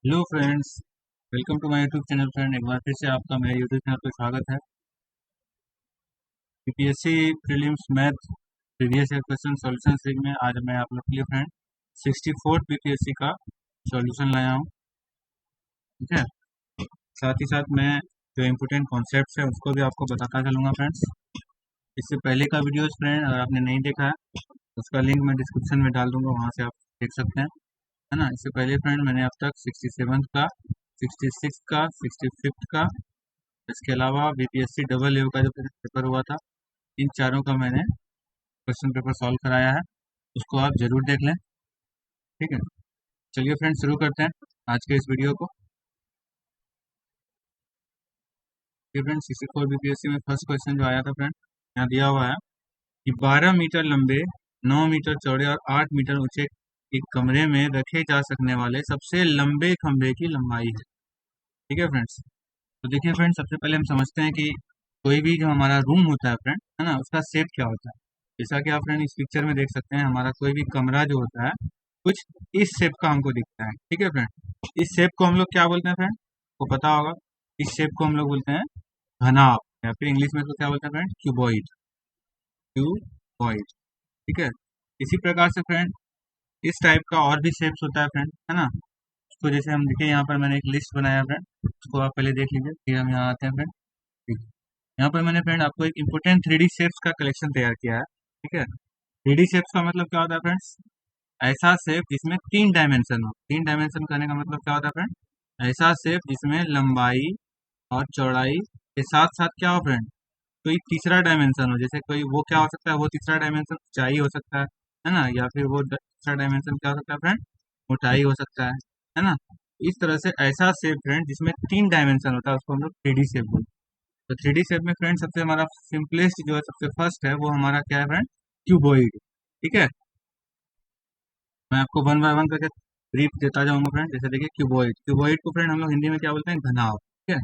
Hello friends, welcome to my YouTube channel. Friend, एक बार फिर से आपका मेरे यूट्यूब चैनल पर स्वागत है। UPSC prelims math previous year question solution series में आज मैं आप लोग के लिए फ्रेंड 64 बीपीएससी का सॉल्यूशन लाया हूँ। ठीक है, साथ ही साथ मैं जो इम्पोर्टेंट कॉन्सेप्ट्स है उसको भी आपको बताता चलूँगा फ्रेंड्स। इससे पहले का वीडियोस फ्रेंड अगर आपने नहीं देखा है उसका लिंक मैं डिस्क्रिप्शन में डाल दूंगा, वहाँ से आप देख सकते हैं, है ना। इससे पहले फ्रेंड मैंने अब तक 67 का, 66 का, 65 का, इसके अलावा बीपीएससी डबल ए का जो पेपर हुआ था, इन चारों का मैंने क्वेश्चन पेपर सॉल्व कराया है, उसको आप जरूर देख लें। ठीक है, चलिए फ्रेंड शुरू करते हैं आज के इस वीडियो को। फ्रेंड 64 बीपीएससी में फर्स्ट क्वेश्चन जो आया था फ्रेंड, यहाँ दिया हुआ है कि 12 मीटर लंबे, 9 मीटर चौड़े और 8 मीटर ऊंचे एक कमरे में रखे जा सकने वाले सबसे लंबे खंभे की लंबाई है। ठीक है फ्रेंड्स, तो देखिए फ्रेंड, सबसे पहले हम समझते हैं कि कोई भी जो हमारा रूम होता है फ्रेंड, है ना, उसका शेप क्या होता है। जैसा कि आप फ्रेंड इस पिक्चर में देख सकते हैं, हमारा कोई भी कमरा जो होता है कुछ इस शेप का हमको दिखता है। ठीक है फ्रेंड, इस शेप को हम लोग क्या बोलते हैं फ्रेंड, को पता होगा। इस शेप को हम लोग बोलते हैं घनाभ, या फिर इंग्लिश में तो क्या बोलते हैं फ्रेंड, क्यूबॉइड। क्यूबॉइड, ठीक है। इसी प्रकार से फ्रेंड इस टाइप का और भी शेप्स होता है फ्रेंड, है ना। उसको जैसे हम देखिए, यहाँ पर मैंने एक लिस्ट बनाया फ्रेंड, उसको आप पहले देख लीजिए, फिर हम यहाँ आते हैं फ्रेंड। ठीक है, यहाँ पर मैंने फ्रेंड आपको एक इम्पोर्टेंट 3D शेप्स का कलेक्शन तैयार किया है। ठीक है, 3D शेप्स का मतलब क्या होता है फ्रेंड्स, ऐसा शेप जिसमें 3 डायमेंशन हो। 3 डायमेंशन करने का मतलब क्या होता है फ्रेंड, ऐसा शेप जिसमें लंबाई और चौड़ाई के साथ साथ क्या हो फ्रेंड, कोई तीसरा डायमेंशन हो। जैसे कोई वो क्या हो सकता है, वो तीसरा डायमेंशन ऊंचाई हो सकता है ना, या फिर वो तीसरा डायमेंशन क्या हो सकता है फ्रेंड, मोटाई हो सकता है ना। इस तरह से ऐसा शेप फ्रेंड जिसमें 3 डायमेंशन होता है उसको हम लोग 3D शेप बोलते हैं। तो 3D शेप में फ्रेंड सबसे हमारा सिंपलेस्ट जो है, सबसे फर्स्ट है, वो हमारा क्या है फ्रेंड, क्यूबॉइड। ठीक है, मैं आपको वन बाय वन करके ब्रीफ देता जाऊंगा फ्रेंड। जैसे देखिए, क्यूबॉइड, क्यूबॉइड को फ्रेंड हम लोग हिंदी में क्या बोलते हैं, घनाभ। ठीक है,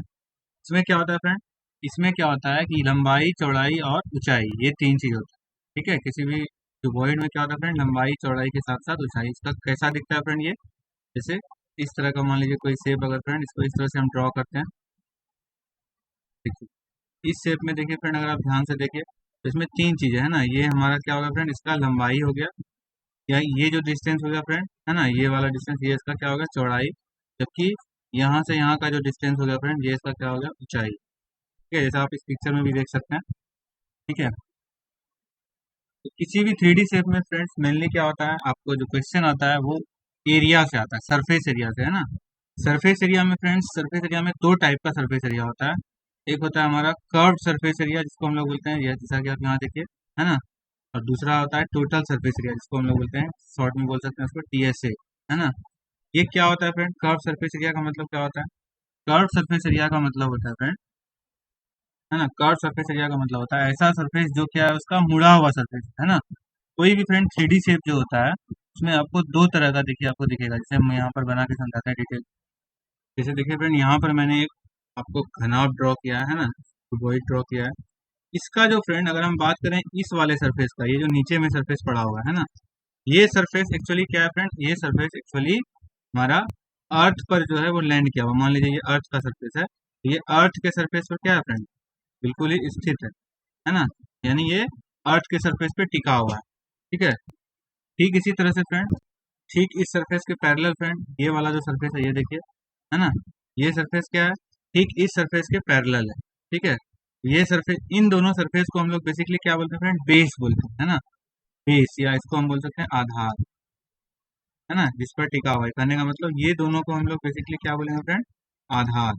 इसमें क्या होता है फ्रेंड, इसमें क्या होता है कि लंबाई, चौड़ाई और ऊंचाई, ये 3 चीज होता है। ठीक है, किसी भी क्यूबॉइड में क्या होता है फ्रेंड, लंबाई चौड़ाई के साथ साथ ऊंचाई। इसका कैसा दिखता है फ्रेंड, ये जैसे इस तरह का, मान लीजिए कोई शेप, अगर फ्रेंड इसको इस तरह से हम ड्रॉ करते हैं, देखिए इस शेप में, देखिए फ्रेंड अगर आप ध्यान से देखिए तो इसमें 3 चीजें है ना। ये हमारा क्या होगा फ्रेंड, इसका लंबाई हो गया, या ये जो डिस्टेंस हो गया फ्रेंड, है ना, ये वाला डिस्टेंस, ये इसका क्या हो गया, चौड़ाई। जबकि यहाँ से यहाँ का जो डिस्टेंस हो गया फ्रेंड, ये इसका क्या हो गया, ऊंचाई। ठीक है, जैसा आप इस पिक्चर में भी देख सकते हैं। ठीक है, तो किसी भी 3D शेप में फ्रेंड्स मेनली क्या होता है, आपको जो क्वेश्चन आता है वो एरिया से आता है, सरफेस एरिया से, है ना। सरफेस एरिया में फ्रेंड्स, सरफेस एरिया में 2 टाइप का सरफेस एरिया होता है। एक होता है हमारा कर्व सरफेस एरिया, जिसको हम लोग बोलते हैं, जैसा कि आप यहाँ देखिए, है ना। और दूसरा होता है टोटल सरफेस एरिया, जिसको हम लोग बोलते हैं, शॉर्ट में बोल सकते हैं उसको TSA, है ना। ये क्या होता है फ्रेंड, कर्व सरफेस एरिया का मतलब क्या होता है, कर्व सरफेस एरिया का मतलब होता है फ्रेंड, है ना, कर्व सरफेस एरिया का मतलब होता है ऐसा सरफेस जो क्या है, उसका मुड़ा हुआ सरफेस, है ना। कोई भी फ्रेंड 3D शेप जो होता है उसमें आपको 2 तरह का देखिए आपको दिखेगा। जैसे हम यहाँ पर बना के समझाते हैं डिटेल। जैसे देखिए फ्रेंड, यहाँ पर मैंने एक आपको घनाभ ड्रॉ किया है ना, क्यूबॉइड ड्रॉ किया है। इसका जो फ्रेंड अगर हम बात करें इस वाले सरफेस का, ये जो नीचे में सरफेस पड़ा हुआ है ना, ये सरफेस एक्चुअली क्या है फ्रेंड, ये सरफेस एक्चुअली हमारा अर्थ पर जो है वो लैंड किया हुआ। मान लीजिए ये अर्थ का सरफेस है, तो ये अर्थ के सरफेस पर क्या है फ्रेंड, बिल्कुल ही स्थित है ना। यानी ये अर्थ के सरफेस पे टिका हुआ है। ठीक है, ठीक इसी तरह से फ्रेंड, ठीक इस सरफेस के पैरेलल फ्रेंड, ये वाला जो सरफेस है, ये देखिए, है ना, ये सरफेस क्या है, ठीक इस सरफेस के पैरेलल है। ठीक है, ये सरफेस, इन दोनों सरफेस को हम लोग बेसिकली क्या बोलते हैं फ्रेंड, बेस बोलते हैं, है ना। बेस, या इसको हम बोल सकते हैं आधार, है ना, जिस पर टिका हुआ है। कहने का मतलब ये दोनों को हम लोग बेसिकली क्या बोलेंगे फ्रेंड, आधार,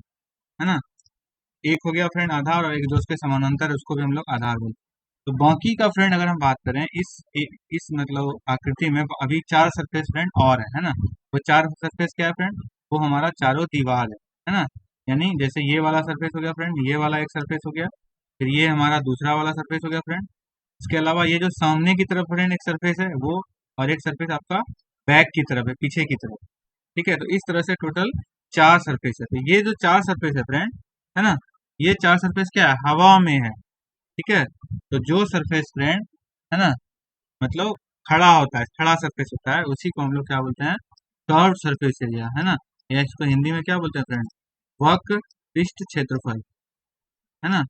है ना। एक हो गया फ्रेंड आधार, और एक जो उसके समानांतर है उसको भी हम लोग आधार बोलते हैं। तो बाकी का फ्रेंड अगर हम बात करें इस मतलब आकृति में अभी 4 सरफेस फ्रेंड और है ना। वो 4 सरफेस क्या है फ्रेंड, वो हमारा चारों दीवार है ना। यानी जैसे ये वाला सरफेस हो गया फ्रेंड, ये वाला एक सरफेस हो गया, फिर ये हमारा दूसरा वाला सरफेस हो गया फ्रेंड। इसके अलावा ये जो सामने की तरफ फ्रेंड एक सरफेस है वो, और एक सरफेस आपका बैक की तरफ है, पीछे की तरफ। ठीक है, तो इस तरह से टोटल 4 सरफेस है। तो ये जो 4 सरफेस है फ्रेंड, है ना, ये 4 सरफेस क्या है, हवा में है। ठीक है, तो जो सरफेस फ्रेंड, है ना, मतलब खड़ा होता है, खड़ा सरफेस होता है, उसी को हम लोग क्या बोलते हैं, कर्व सरफेस एरिया, है ना। या इसको हिंदी में क्या बोलते हैं फ्रेंड, वक्र पृष्ठ क्षेत्रफल, है ना।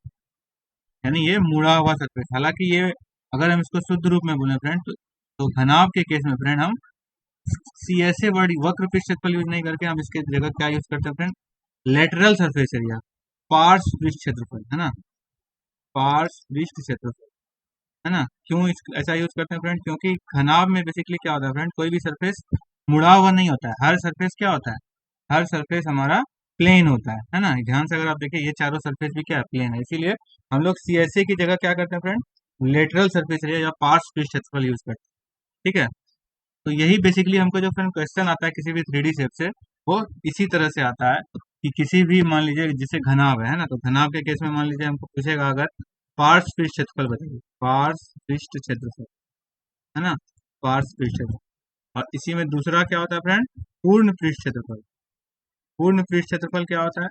यानी ये मुड़ा हुआ सरफेस, हालांकि ये अगर हम इसको शुद्ध रूप में बोले फ्रेंड तो घनाभ के केस में फ्रेंड हम सी ऐसे वर्ड वक्र पृष्ठ क्षेत्रफल यूज नहीं करके हम इसके जगह क्या यूज करते हैं फ्रेंड, लेटरल सरफेस एरिया, पार्श्व पृष्ठ क्षेत्रफल, है ना, पार्श्व पृष्ठ क्षेत्रफल, है ना। क्यों ऐसा यूज करते हैं फ्रेंड, क्योंकि घनाभ में बेसिकली क्या होता है फ्रेंड, कोई भी सरफेस मुड़ा हुआ नहीं होता है, हर सरफेस क्या होता है, हर सरफेस हमारा प्लेन होता है ना। ध्यान से अगर आप देखिए ये चारों सरफेस भी क्या है, प्लेन है, इसीलिए हम लोग सीएसए की जगह क्या करते हैं फ्रेंड, लेटरल सरफेस एरिया या पार्श्व पृष्ठ क्षेत्रफल यूज करते हैं, ठीक है। तो यही बेसिकली हमको जो फ्रेंड क्वेश्चन आता है किसी भी 3D शेप से, वो इसी तरह से आता है कि किसी भी मान लीजिए जिसे घनाभ है ना, तो घनाभ के केस में मान लीजिए हमको पूछेगा अगर पार्श्व पृष्ठ क्षेत्रफल बताइए, पार्श्व पृष्ठ क्षेत्रफल, है ना, पार्श्व पृष्ठ क्षेत्रफल। और इसी में दूसरा क्या होता है फ्रेंड, पूर्ण पृष्ठ क्षेत्रफल। पूर्ण पृष्ठ क्षेत्रफल क्या होता है,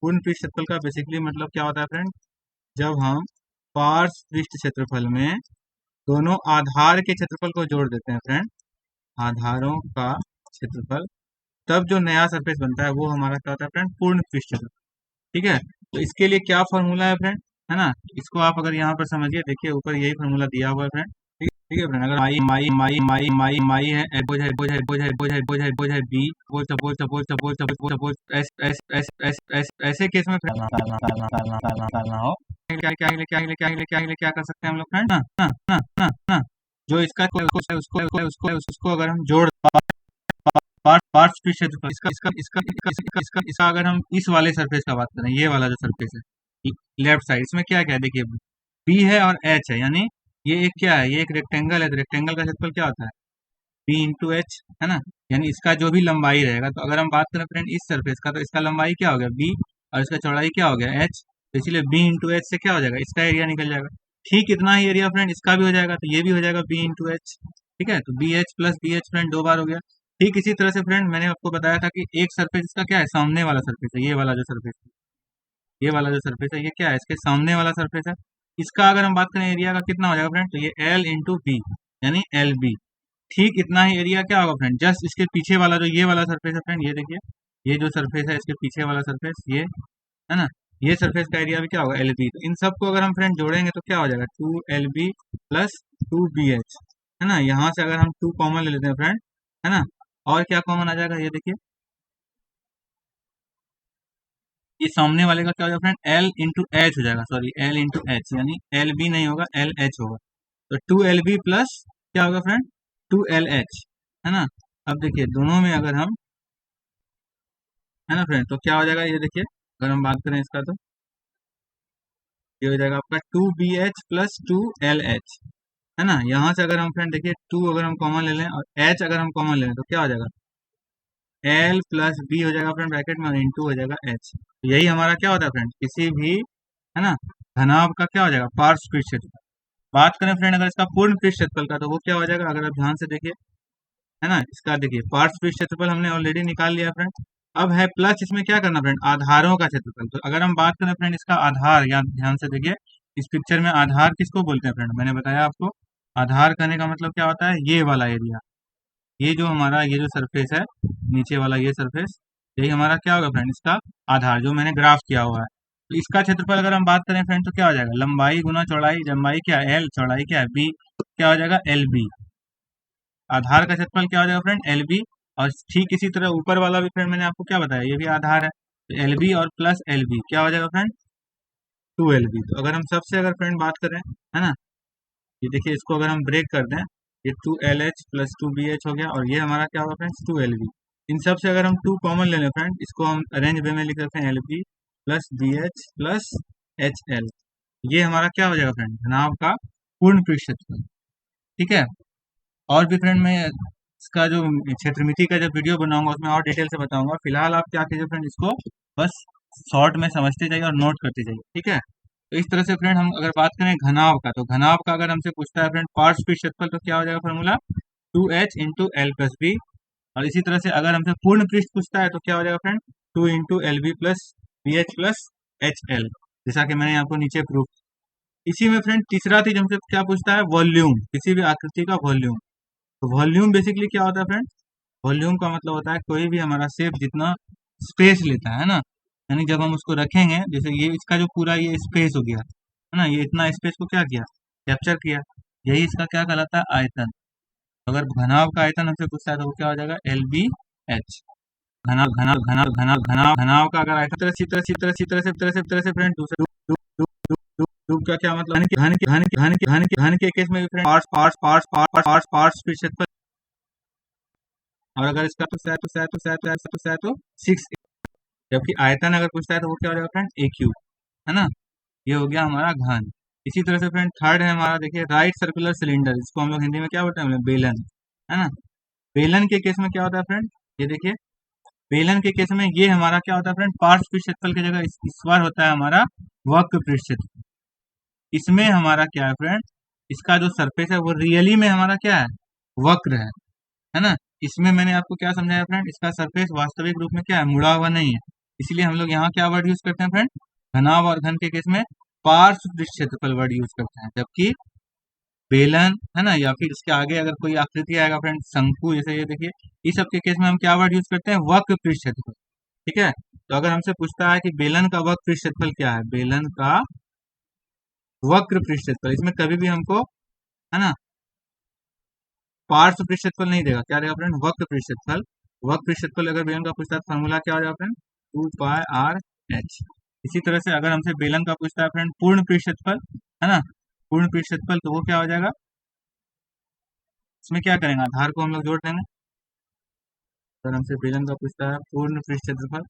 पूर्ण पृष्ठ क्षेत्रफल का बेसिकली मतलब क्या होता है फ्रेंड, जब हम पार्श्व पृष्ठ क्षेत्रफल में दोनों आधार के क्षेत्रफल को जोड़ देते हैं फ्रेंड, आधारों का क्षेत्रफल, तब जो नया सरफेस बनता है वो हमारा क्या होता है फ्रेंड, पूर्ण पृष्ठ क्षेत्रफल, ठीक है। तो इसके लिए क्या फॉर्मूला है फ्रेंड, है ना, इसको आप अगर यहाँ पर समझिए, देखिए ऊपर यही फॉर्मूला दिया हुआ है फ्रेंड, ठीक है फ्रेंड। अगर माई माई माई माई माई माई है, बोझ है बोझ है बोझ है बोझ है बोझ है बोझ है बी, बोझ suppose suppose suppose suppose suppose ऐसे केस में हो क्या क्या क्या क्या क्या क्या कर सकते हैं हम लोग फ्रेंड, ना ना ना ना ना, जो इसका उसको अगर हम जोड़ पार्ट पृष्ठ क्षेत्रफल, इसका अगर हम इस वाले सरफेस का बात करें, ये वाला जो सरफेस है लेफ्ट साइड, इसमें क्या क्या है देखिए, बी है और एच है, यानी ये एक क्या है, ये एक रेक्टेंगल है, तो रेक्टेंगल का क्षेत्रफल क्या होता है, बी इंटू एच, है ना। यानी इसका जो भी लंबाई रहेगा, तो अगर हम बात करें फ्रेंड इस सरफेस का, तो इसका लंबाई क्या हो गया बी, और इसका चौड़ाई क्या हो गया एच, तो इसलिए बी इंटू एच से क्या हो जाएगा, इसका एरिया निकल जाएगा। ठीक इतना ही एरिया फ्रेंड इसका भी हो जाएगा, तो ये भी हो जाएगा बी इंटू एच, ठीक है। तो B H plus B H friend 2 बार हो गया। ठीक इसी तरह से फ्रेंड मैंने आपको बताया था कि एक सरफेस इसका क्या है, सामने वाला सरफेस है, ये वाला जो सरफेस है, ये वाला जो सरफेस है ये क्या है, इसके सामने वाला सरफेस है। इसका अगर हम बात करें एरिया का कितना हो जाएगा फ्रेंड, तो ये एल इंटू बी, यानी एल बी। ठीक इतना ही एरिया क्या होगा फ्रेंड, जस्ट इसके पीछे वाला जो ये वाला सरफेस है फ्रेंड, ये देखिए, ये जो सरफेस है इसके पीछे वाला सरफेस ये, है ना, ये सरफेस का एरिया भी क्या होगा, एल बी। तो इन सबको अगर हम फ्रेंड जोड़ेंगे तो क्या हो जाएगा, 2 LB प्लस 2 BH, है ना। यहाँ से अगर हम 2 कॉमन ले लेते हैं फ्रेंड, है ना, और क्या कॉमन आ जाएगा, ये देखिए, ये सामने वाले का क्या हो जाएगा फ्रेंड, एल इंटू एच हो जाएगा, सॉरी एल इंटू एच, यानी एल बी नहीं होगा, एल एच होगा। तो 2 LB प्लस क्या होगा फ्रेंड, 2 LH, है ना। अब देखिए दोनों में अगर हम, है ना फ्रेंड, तो क्या हो जाएगा, ये देखिए अगर हम बात करें इसका, तो ये हो जाएगा आपका 2BH प्लस 2LH, है ना। यहाँ से अगर हम फ्रेंड देखिए 2 अगर हम कॉमन ले लें और H अगर हम कॉमन ले लें, तो क्या हो जाएगा, L प्लस B हो जाएगा फ्रेंड ब्रैकेट में, और इंटू हो जाएगा H। तो यही हमारा क्या होता है फ्रेंड, किसी भी, है ना, घनाभ का क्या हो जाएगा, पार्श्व पृष्ठ क्षेत्रफल। बात करें फ्रेंड अगर इसका पूर्ण पृष्ठ क्षेत्रफल का, तो वो क्या हो जाएगा, अगर आप ध्यान से देखिए, है ना, इसका देखिए पार्श्व पृष्ठ क्षेत्रफल हमने ऑलरेडी निकाल लिया फ्रेंड। अब है प्लस, इसमें क्या करना फ्रेंड, आधारों का क्षेत्रफल। तो अगर हम बात करें फ्रेंड इसका आधार, या ध्यान से देखिए इस पिक्चर में आधार किसको बोलते हैं फ्रेंड, मैंने बताया आपको, आधार करने का मतलब क्या होता है, ये वाला एरिया, ये जो हमारा ये जो सरफेस है, नीचे वाला ये सरफेस, यही हमारा क्या होगा फ्रेंड, इसका आधार, जो मैंने ग्राफ किया हुआ है। तो इसका क्षेत्रफल अगर हम बात करें फ्रेंड, तो क्या हो जाएगा, लंबाई गुना चौड़ाई, लंबाई क्या है एल, चौड़ाई क्या है बी, क्या हो जाएगा एल बी। आधार का क्षेत्रफल क्या हो जाएगा फ्रेंड, एल बी। और ठीक इसी तरह ऊपर वाला भी फ्रेंड मैंने आपको क्या बताया, ये भी आधार है, तो एल बी और प्लस एल बी क्या हो जाएगा फ्रेंड, 2 LB। तो अगर हम सबसे अगर फ्रेंड बात करें, है ना, ये देखिए इसको अगर हम ब्रेक कर दें, ये 2LH प्लस 2BH हो गया, और ये हमारा क्या होगा फ्रेंड्स 2 LB। इन सब से अगर हम 2 कॉमन ले लें फ्रेंड, इसको हम अरेंज वे में लिख सकते हैं, LB plus BH plus HL। ये हमारा क्या हो जाएगा फ्रेंड, घनाभ का पूर्ण पृष्ठ क्षेत्रफल, ठीक है। और भी फ्रेंड मैं इसका जो क्षेत्रमिति का जब वीडियो बनाऊंगा उसमें और डिटेल से बताऊंगा। फिलहाल आप क्या कीजिए फ्रेंड, इसको बस शॉर्ट में समझते जाइए और नोट करते जाइए, ठीक है। तो इस तरह से फ्रेंड हम अगर बात करें घनाभ का, तो घनाभ का अगर हमसे पूछता है फ्रेंड पार्श्व पृष्ठ क्षेत्रफल, तो क्या हो जाएगा formula, 2H into L plus B. और इसी तरह से अगर हमसे पूर्ण पृष्ठ पूछता है, तो क्या हो जाएगा friend, 2 into L B plus B H plus H L, जैसा कि मैंने आपको नीचे प्रूफ। इसी में फ्रेंड तीसरा चीज हमसे क्या पूछता है, वॉल्यूम, किसी भी आकृति का वॉल्यूम। तो वॉल्यूम बेसिकली क्या होता है फ्रेंड, वॉल्यूम का मतलब होता है कोई भी हमारा शेप जितना स्पेस लेता है ना, यानी जब हम उसको रखेंगे, जैसे ये इसका जो पूरा ये स्पेस हो गया है ना, ये इतना स्पेस को क्या किया, कैप्चर किया, यही इसका क्या कहलाता है, आयतन। अगर घनाभ का आयतन हमसे पूछता है तो वो क्या हो जाएगा, एल बी एच। घनाभ घनाभ घनाभ घनाभ घनाभ घनाभ का अगर आयतन तरह से फ्रेंड दूसरे धूप का क्या मतलब, घन के केस में भी फ्रेंड पार्ट्स फिर क्षेत्रफल, और अगर इसका तो 6, जबकि आयतन अगर पूछता है तो वो क्या हो जाएगा फ्रेंड, ए क्यूब, है ना। ये हो गया हमारा घन। इसी तरह से फ्रेंड थर्ड है हमारा, देखिए राइट सर्कुलर सिलेंडर, इसको हम लोग हिंदी में क्या बोलते हैं, बेलन, है ना। बेलन के केस में क्या होता है फ्रेंड, ये देखिए बेलन के केस में ये हमारा क्या होता है फ्रेंड, पार्श्व पृष्ठ क्षेत्रफल की जगह इस बार होता है हमारा वक्र पृष्ठ क्षेत्रफल। इसमें हमारा क्या है फ्रेंड, इसका जो सरफेस है वो रियली में हमारा क्या है, वक्र है ना। इसमें मैंने आपको क्या समझाया फ्रेंड, इसका सरफेस वास्तविक रूप में क्या है, मुड़ा हुआ नहीं है। इसलिए हम लोग यहाँ क्या वर्ड यूज करते हैं फ्रेंड, घनाभ और घन के केस में पार्श्व पृष्ठ क्षेत्रफल वर्ड यूज करते हैं, जबकि बेलन, है ना, या फिर इसके आगे अगर कोई आकृति आएगा फ्रेंड, शंकु जैसे ये देखिए, इस सब के केस में हम क्या वर्ड यूज करते हैं, वक्र पृष्ठ क्षेत्रफल। ठीक है, तो अगर हमसे पूछता है कि बेलन का वक्र पृष्ठ क्षेत्रफल क्या है, बेलन का वक्र पृष्ठ क्षेत्रफल, इसमें कभी भी हमको, है ना, पार्श्व पृष्ठ क्षेत्रफल नहीं देगा, क्या देगा फ्रेंड, वक्र पृष्ठ क्षेत्रफल। वक्र पृष्ठ क्षेत्रफल अगर बेलन का पूछता है, फॉर्मूला क्या हो जाएगा फ्रेंड, 2πr/h। इसी तरह से अगर हमसे बेलन का पूछता है फ्रेंड पूर्ण पृष्ठ क्षेत्रफल, है ना, पूर्ण पृष्ठ क्षेत्रफल, तो वो क्या हो जाएगा, इसमें क्या करेंगे, आधार को हम लोग जोड़ देंगे। अगर हमसे बेलन का पूछता है पूर्ण पृष्ठ क्षेत्रफल,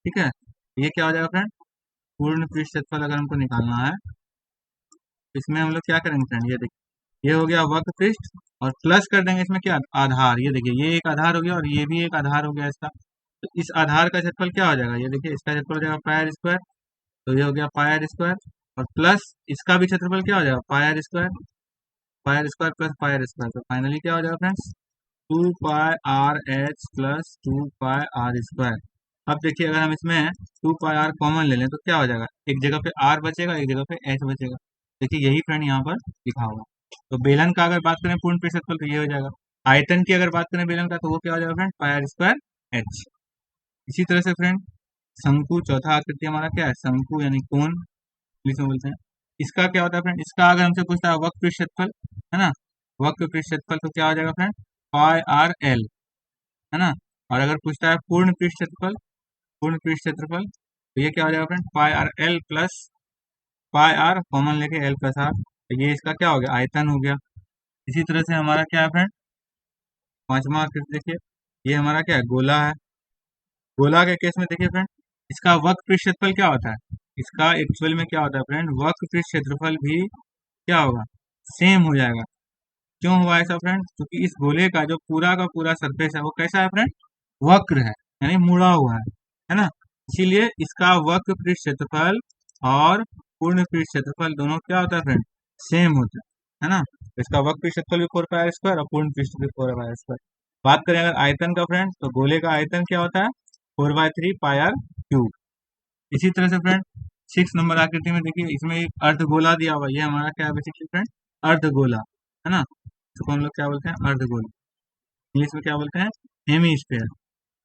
ठीक है, ये क्या हो जाएगा फ्रेंड, पूर्ण पृष्ठ क्षेत्रफल अगर हमको निकालना है, तो इसमें हम लोग क्या करेंगे फ्रेंड, ये देखिए ये हो गया वक्र पृष्ठ, और प्लस कर देंगे इसमें क्या, आधार। ये देखिए ये एक आधार हो गया और ये भी एक आधार हो गया इसका, तो इस आधार का क्षेत्रफल क्या हो जाएगा, ये देखिए इसका क्षेत्रफल हो जाएगा पाई आर स्क्वायर, तो ये हो गया पाई आर स्क्वायर, और प्लस इसका भी क्षेत्रफल क्या हो जाएगा, pi r square, pi r square plus pi r square, तो फाइनली क्या हो जाएगा फ्रेंड्स, 2πr/h प्लस 2πr²। अब देखिए अगर हम इसमें 2πr कॉमन ले लें तो क्या हो जाएगा, एक जगह पे r बचेगा, एक जगह पे h बचेगा। देखिए यही फ्रेंड यहाँ पर लिखा हुआ। तो बेलन का अगर बात करें पूर्ण पृष्ठ क्षेत्रफल तो ये हो जाएगा, आयतन की अगर बात करें बेलन का तो वो क्या हो जाएगा फ्रेंड, πr²h। इसी तरह से फ्रेंड शंकु, चौथा आकृति हमारा क्या है, शंकु यानी कोण, इंग्लिश में बोलते हैं। इसका क्या होता है फ्रेंड, इसका अगर हमसे पूछता है वक्र पृष्ठ क्षेत्रफल, है ना, वक्र पृष्ठ क्षेत्रफल, तो क्या हो जाएगा फ्रेंड, πr/l, है ना। और अगर पूछता है पूर्ण पृष्ठ क्षेत्रफल, पूर्ण पृष्ठ क्षेत्रफल, तो ये क्या हो जाएगा friend, πr/l plus πr common लेके l प्लस r, तो ये इसका क्या हो गया, आयतन हो गया। इसी तरह से हमारा क्या है फ्रेंड, पांचवा आकृति देखिए, ये हमारा क्या है, गोला है। गोला के केस में देखिए फ्रेंड, इसका वक्र पृष्ठ क्षेत्रफल क्या होता है, इसका एक्चुअल में क्या होता है फ्रेंड, वक्र पृष्ठ क्षेत्रफल भी क्या होगा, सेम हो जाएगा। क्यों हुआ ऐसा फ्रेंड, क्योंकि इस गोले का जो पूरा का पूरा सरफेस है वो कैसा है फ्रेंड, वक्र है, यानी मुड़ा हुआ है ना। इसीलिए इसका वक्र पृष्ठ क्षेत्रफल और पूर्ण पृष्ठ क्षेत्रफल दोनों क्या होता है फ्रेंड, सेम होता है ना। इसका वक्र पृष्ठ क्षेत्रफल भी 4πr² और पूर्ण पृष्ठ भी 4πr²। बात करें अगर आयतन का फ्रेंड, तो गोले का आयतन क्या होता है, 4/3πr³। इसी तरह से फ्रेंड 6 नंबर आकृति में देखिए, इसमें एक अर्धगोला दिया हुआ, ये हमारा क्या है बेसिकली फ्रेंड, अर्धगोला, है ना। इसको हम लोग क्या बोलते हैं, अर्धगोला, इंग्लिश में क्या बोलते हैं, हेमी स्फीयर।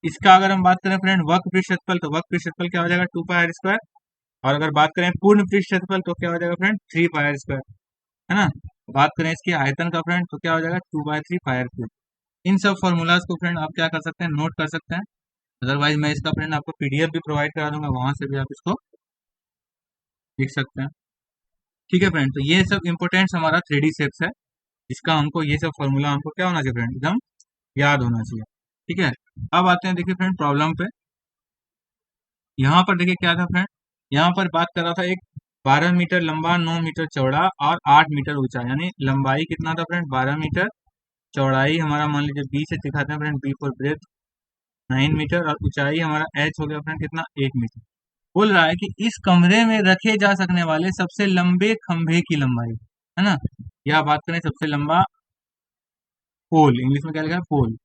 इसका अगर हम बात करें फ्रेंड वक्र पृष्ठ क्षेत्रफल, तो वक्र पृष्ठ क्षेत्रफल क्या हो जाएगा, 2πr²। और अगर बात करें पूर्ण पृष्ठ क्षेत्रफल तो क्या हो जाएगा फ्रेंड, 3πr², है ना। बात करें इसके आयतन का फ्रेंड तो क्या हो जाएगा, 2/3πr³। इन सब फॉर्मूलाज को फ्रेंड आप क्या कर सकते हैं, नोट कर सकते हैं। अदरवाइज मैं इसका फ्रेंड आपको पीडीएफ भी प्रोवाइड करा दूंगा, वहां से भी आप इसको लिख सकते हैं। ठीक है फ्रेंड, तो ये सब इंपोर्टेंट्स हमारा 3D शेप्स है, इसका हमको ये सब फॉर्मूला हमको क्या होना चाहिए फ्रेंड, एकदम याद होना चाहिए। ठीक है, अब आते हैं देखिए फ्रेंड प्रॉब्लम पे। यहाँ पर देखिए क्या था फ्रेंड, यहाँ पर बात कर रहा था एक 12 मीटर लंबा, 9 मीटर चौड़ा और 8 मीटर ऊंचा, यानी लंबाई कितना था फ्रेंड, 12 मीटर, चौड़ाई हमारा मान लीजिए बी से दिखाते हैं friend, B for breath 9 metre, और ऊंचाई हमारा एच हो गया फ्रेंड कितना, 1 मीटर। बोल रहा है कि इस कमरे में रखे जा सकने वाले सबसे लंबे खंभे की लंबाई, है ना, या बात करें सबसे लंबा पोल, इंग्लिश में क्या लिखा है, पोल,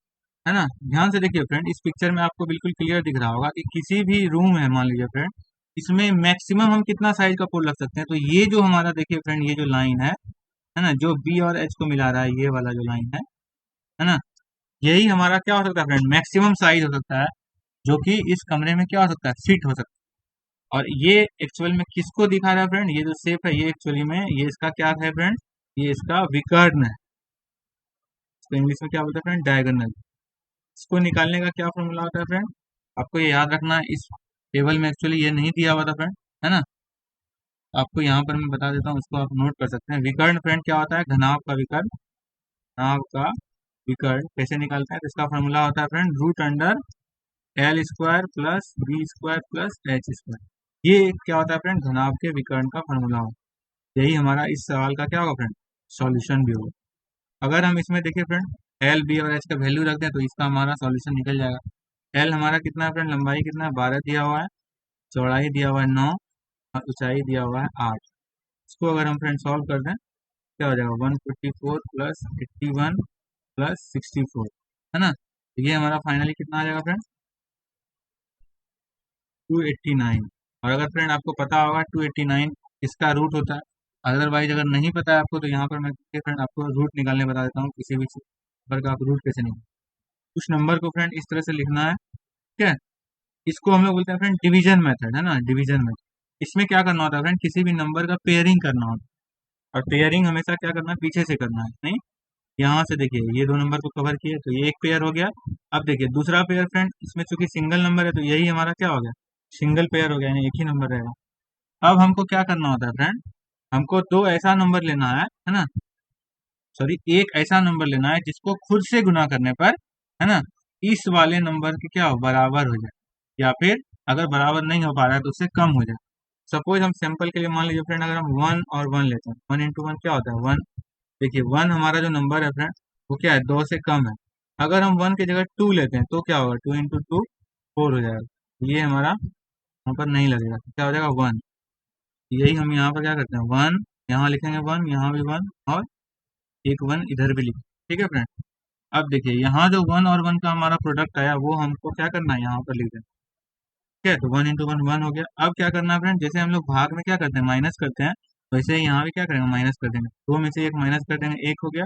है ना। ध्यान से देखिए फ्रेंड, इस पिक्चर में आपको बिल्कुल क्लियर दिख रहा होगा कि किसी भी रूम है मान लीजिए फ्रेंड, इसमें मैक्सिमम हम कितना साइज का पोल रख सकते हैं। तो ये जो हमारा देखिए फ्रेंड, ये जो लाइन है ना, जो बी और एच को मिला रहा है, ये वाला जो लाइन है ना, यही हमारा क्या हो सकता है फ्रेंड, मैक्सिमम साइज हो सकता है जो कि इस कमरे में क्या हो सकता है, फिट हो सकता है। और ये एक्चुअल में किसको दिखा रहा है फ्रेंड, ये जो शेप है ये एक्चुअली में ये इसका क्या है फ्रेंड, ये इसका विकर्ण है। इसको इंग्लिश में क्या बोलते हैं फ्रेंड, डायगोनल। इसको निकालने का क्या फॉर्मूला होता है फ्रेंड, आपको ये याद रखना है। इस टेबल में एक्चुअली ये नहीं दिया हुआ था फ्रेंड, है ना। आपको यहाँ पर मैं बता देता हूँ, इसको आप नोट कर सकते हैं। विकर्ण फ्रेंड क्या होता है, घनाभ का विकर्ण। घनाभ का विकर्ण कैसे निकालते हैं, तो इसका फॉर्मूला होता है friend root under L square plus B square plus H square. ये क्या होता है फ्रेंड, घनाभ के विकर्ण का फॉर्मूला होता है। यही हमारा इस सवाल का क्या होगा फ्रेंड, सॉल्यूशन भी होगा। अगर हम इसमें देखिए फ्रेंड, एल बी और एच का वैल्यू रख दें तो इसका हमारा सॉल्यूशन निकल जाएगा। एल हमारा कितना है फ्रेंड, लंबाई कितना है, 12 दिया हुआ है, चौड़ाई दिया हुआ है 9 और ऊंचाई दिया हुआ है 8। इसको अगर हम फ्रेंड सॉल्व कर दें क्या हो जाएगा, 154 प्लस 81 प्लस 64, है ना। तो ये हमारा फाइनली कितना आ जाएगा फ्रेंड, 289। और अगर फ्रेंड आपको पता होगा 289 इसका रूट होता है, अदरवाइज अगर नहीं पता है आपको तो यहाँ पर मैं फ्रेंड आपको रूट निकालने बता देता हूँ। किसी भी नंबर का आप रूट कैसे निकाल, उस नंबर को फ्रेंड इस तरह से लिखना है, ठीक है। इसको हम लोग बोलते हैं फ्रेंड डिवीजन मेथड, है ना, डिवीजन मेथड। इसमें क्या करना होता है फ्रेंड, किसी भी नंबर का पेयरिंग करना होता है। और पेयरिंग हमेशा क्या करना है, पीछे से करना है, नहीं यहाँ से। देखिए ये दो नंबर को कवर किए तो ये एक पेयर हो गया। अब देखिए दूसरा पेयर फ्रेंड, इसमें चूंकि सिंगल नंबर है तो यही हमारा क्या हो गया, सिंगल पेयर हो गया, यानी एक ही नंबर रहेगा। अब हमको क्या करना होता है फ्रेंड, हमको दो ऐसा नंबर लेना है ना, सॉरी एक ऐसा नंबर लेना है जिसको खुद से गुना करने पर, है ना, इस वाले नंबर के क्या हो, बराबर हो जाए, या फिर अगर बराबर नहीं हो पा रहा है तो उससे कम हो जाए। सपोज हम सैंपल के लिए मान लीजिए फ्रेंड, अगर हम 1 और 1 लेते हैं, 1 इंटू 1 क्या होता है 1। देखिए 1 हमारा जो नंबर है फ्रेंड वो क्या है, 2 से कम है। अगर हम 1 की जगह 2 लेते हैं तो क्या होगा, 2 इंटू 2 4 हो जाएगा। ये हमारा यहाँ पर नहीं लगेगा, तो क्या हो जाएगा 1। यही हम यहाँ पर क्या करते हैं, 1 यहाँ लिखेंगे, 1 यहाँ भी 1 और एक 1 इधर भी लिखेंगे, ठीक है फ्रेंड। अब देखिए यहाँ जो 1 और 1 का हमारा प्रोडक्ट आया वो हमको क्या करना है, यहाँ पर लिख देना, ठीक है। तो 1 इंटू 1 1 हो गया। अब क्या करना है फ्रेंड, जैसे हम लोग भाग में क्या करते हैं, माइनस करते हैं, वैसे ही यहाँ भी क्या करेंगे, माइनस कर देंगे। दो में से एक माइनस कर देंगे, एक हो गया।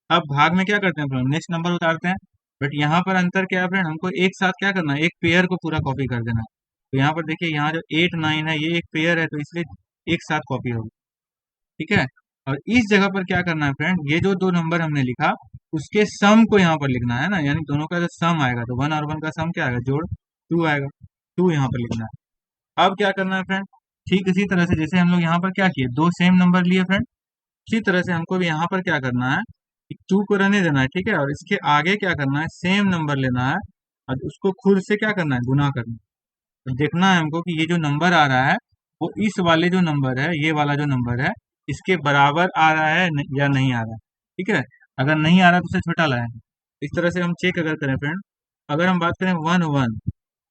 अब भाग में क्या करते हैं फ्रेंड, नेक्स्ट नंबर उतारते हैं। बट यहाँ पर अंतर क्या है फ्रेंड, हमको एक साथ क्या करना है, एक पेयर को पूरा कॉपी कर देना है। तो यहाँ पर देखिए यहाँ जो 8 9 है ये एक पेयर है, तो इसलिए एक साथ कॉपी होगी, ठीक है। और इस जगह पर क्या करना है फ्रेंड, ये जो दो नंबर हमने लिखा उसके सम को यहाँ पर लिखना है ना, यानी दोनों का जो सम आएगा, तो 1 और 1 का सम क्या आएगा, जोड़ 2 आएगा, 2 यहाँ पर लिखना है। अब क्या करना है फ्रेंड, ठीक इसी तरह से जैसे हम लोग यहाँ पर क्या किए, दो सेम नंबर लिए फ्रेंड, इसी तरह से हमको भी यहाँ पर क्या करना है, 2 को रहने देना है, ठीक है। और इसके आगे क्या करना है, सेम नंबर लेना है और उसको खुद से क्या करना है, गुना करना है। तो देखना है हमको कि ये जो नंबर आ रहा है वो इस वाले जो नंबर है, ये वाला जो नंबर है इसके बराबर आ रहा है या नहीं आ रहा है, ठीक है। अगर नहीं आ रहा तो उसे छोटा लाएंगे। इस तरह से हम चेक अगर करें फ्रेंड, अगर हम बात करें 1 1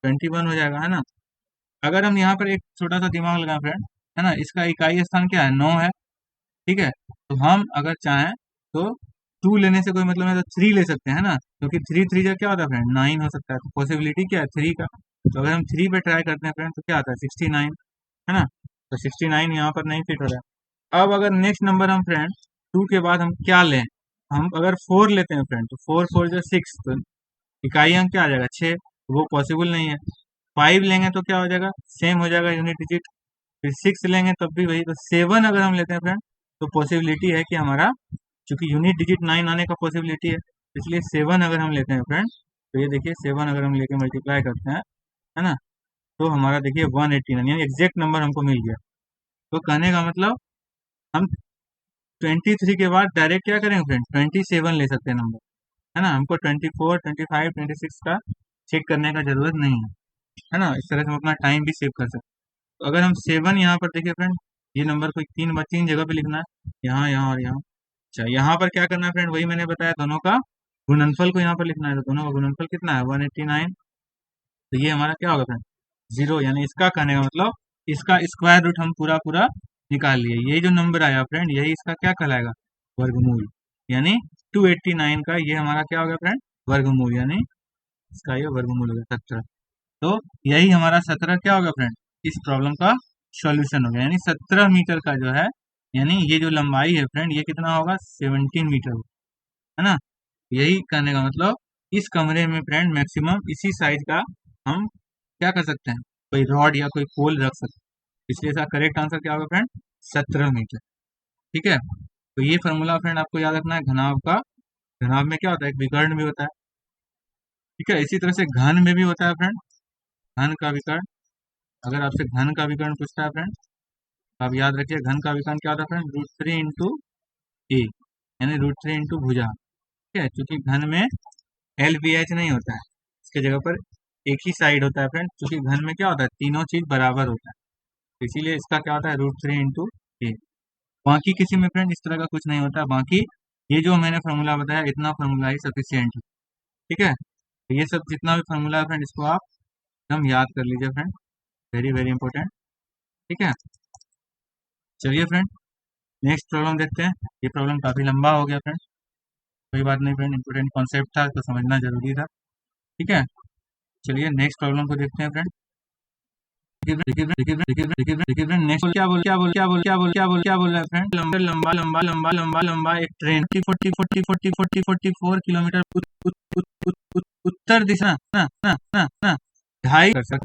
21 हो जाएगा, है ना। अगर हम यहाँ पर एक छोटा सा दिमाग लगाएं फ्रेंड, है ना, इसका इकाई स्थान क्या है, 9 है, ठीक है। तो हम अगर चाहें तो 2 लेने से कोई मतलब नहीं, तो 3 ले सकते हैं ना, क्योंकि 3 3 का क्या होता है फ्रेंड, 9 हो सकता है। तो पॉसिबिलिटी क्या है 3 का, तो अगर हम 3 पे ट्राई करते हैं फ्रेंड तो क्या आता है 69, है ना। तो 69 यहाँ पर नहीं फिट हो रहा है। अब अगर नेक्स्ट नंबर हम फ्रेंड 2 के बाद हम क्या लें, हम अगर 4 लेते हैं फ्रेंड, तो 4 4 जो 6, तो इकाई अंक क्या आ जाएगा 6, वो पॉसिबल नहीं है। 5 लेंगे तो क्या हो जाएगा, सेम हो जाएगा यूनिट डिजिट। फिर 6 लेंगे तब भी वही। तो 7 अगर हम लेते हैं फ्रेंड तो पॉसिबिलिटी है कि हमारा, चूंकि यूनिट डिजिट 9 आने का पॉसिबिलिटी है, इसलिए 7 अगर हम लेते हैं फ्रेंड, तो ये देखिए 7 अगर हम लेके मल्टीप्लाई करते हैं, है ना, तो हमारा देखिए 189 यानी एग्जैक्ट नंबर हमको मिल गया। तो कहने का मतलब हम 23 के बाद डायरेक्ट क्या करेंगे फ्रेंड, 27 ले सकते हैं नंबर, है ना। हमको 24 25 26 का चेक करने का जरूरत नहीं है ना। इस तरह से हम अपना टाइम भी सेव कर सकते हैं। तो अगर हम 7 यहाँ पर देखिए फ्रेंड, ये नंबर को तीन जगह पे लिखना है, यहाँ यहाँ और यहाँ। अच्छा यहाँ पर क्या करना है फ्रेंड, वही मैंने बताया, दोनों का गुणनफल को यहाँ पर लिखना है। तो दोनों का गुणनफल कितना है 189। तो ये हमारा क्या होगा फ्रेंड, 0, यानी इसका कहने का मतलब इसका स्क्वायर रूट हम पूरा पूरा निकाल लिए। ये जो नंबर आया फ्रेंड यही इसका क्या कहलाएगा, वर्गमूल। यानी 289 का ये हमारा क्या हो गया फ्रेंड, वर्गमूल, यानी इसका ये वर्गमूल हो गया 17। तो यही हमारा 17 क्या होगा फ्रेंड, इस प्रॉब्लम का सॉल्यूशन हो गया। यानी 17 मीटर का जो यानी ये जो लंबाई है फ्रेंड ये कितना होगा, 17 मीटर, है ना। यही कहने का मतलब इस कमरे में फ्रेंड मैक्सिमम इसी साइज का हम क्या कर सकते हैं, कोई रॉड या कोई पोल रख सकते हैं। इसलिए इसका करेक्ट आंसर क्या होगा फ्रेंड, 17 मीटर। ठीक है, तो ये फॉर्मूला फ्रेंड आपको याद रखना है घनाभ का। घनाभ में क्या होता है, एक विकर्ण भी होता है। ठीक है, इसी तरह से घन में भी होता है फ्रेंड, घन का विकर्ण। अगर आपसे घन का विकर्ण पूछता है फ्रेंड, तो आप याद रखिए घन का विकर्ण क्या होता है फ्रेंड, √3 इंटू ए, यानी √3 इंटू भुजा। ठीक है, क्योंकि घन में LBH नहीं होता है, इसके जगह पर एक ही साइड होता है फ्रेंड, क्योंकि घन में क्या होता है, तीनों चीज बराबर होता है, तो इसीलिए इसका क्या होता है, √3 इंटू ए। बाकी किसी में फ्रेंड इस तरह का कुछ नहीं होता है। बाकी ये जो मैंने फार्मूला बताया, इतना फार्मूला ही सफिशियंट है। ठीक है, तो ये सब जितना भी फार्मूला है फ्रेंड, इसको आप एकदम याद कर लीजिए फ्रेंड, वेरी वेरी इंपॉर्टेंट। ठीक है, चलिए फ्रेंड नेक्स्ट प्रॉब्लम देखते हैं। ये प्रॉब्लम काफी लंबा हो गया फ्रेंड, कोई बात नहीं फ्रेंड, इंपॉर्टेंट कॉन्सेप्ट था तो समझना जरूरी था। ठीक है, चलिए नेक्स्ट प्रॉब्लम को देखते हैं फ्रेंड। देखिए फ्रेंड नेक्स्ट क्या बोल रहा है फ्रेंड, लंबा लंबा लंबा लंबा लंबा लंबा एक ट्रेन 44 किलोमीटर उत्तर दिशा ना ना ना ना ढाई कर सक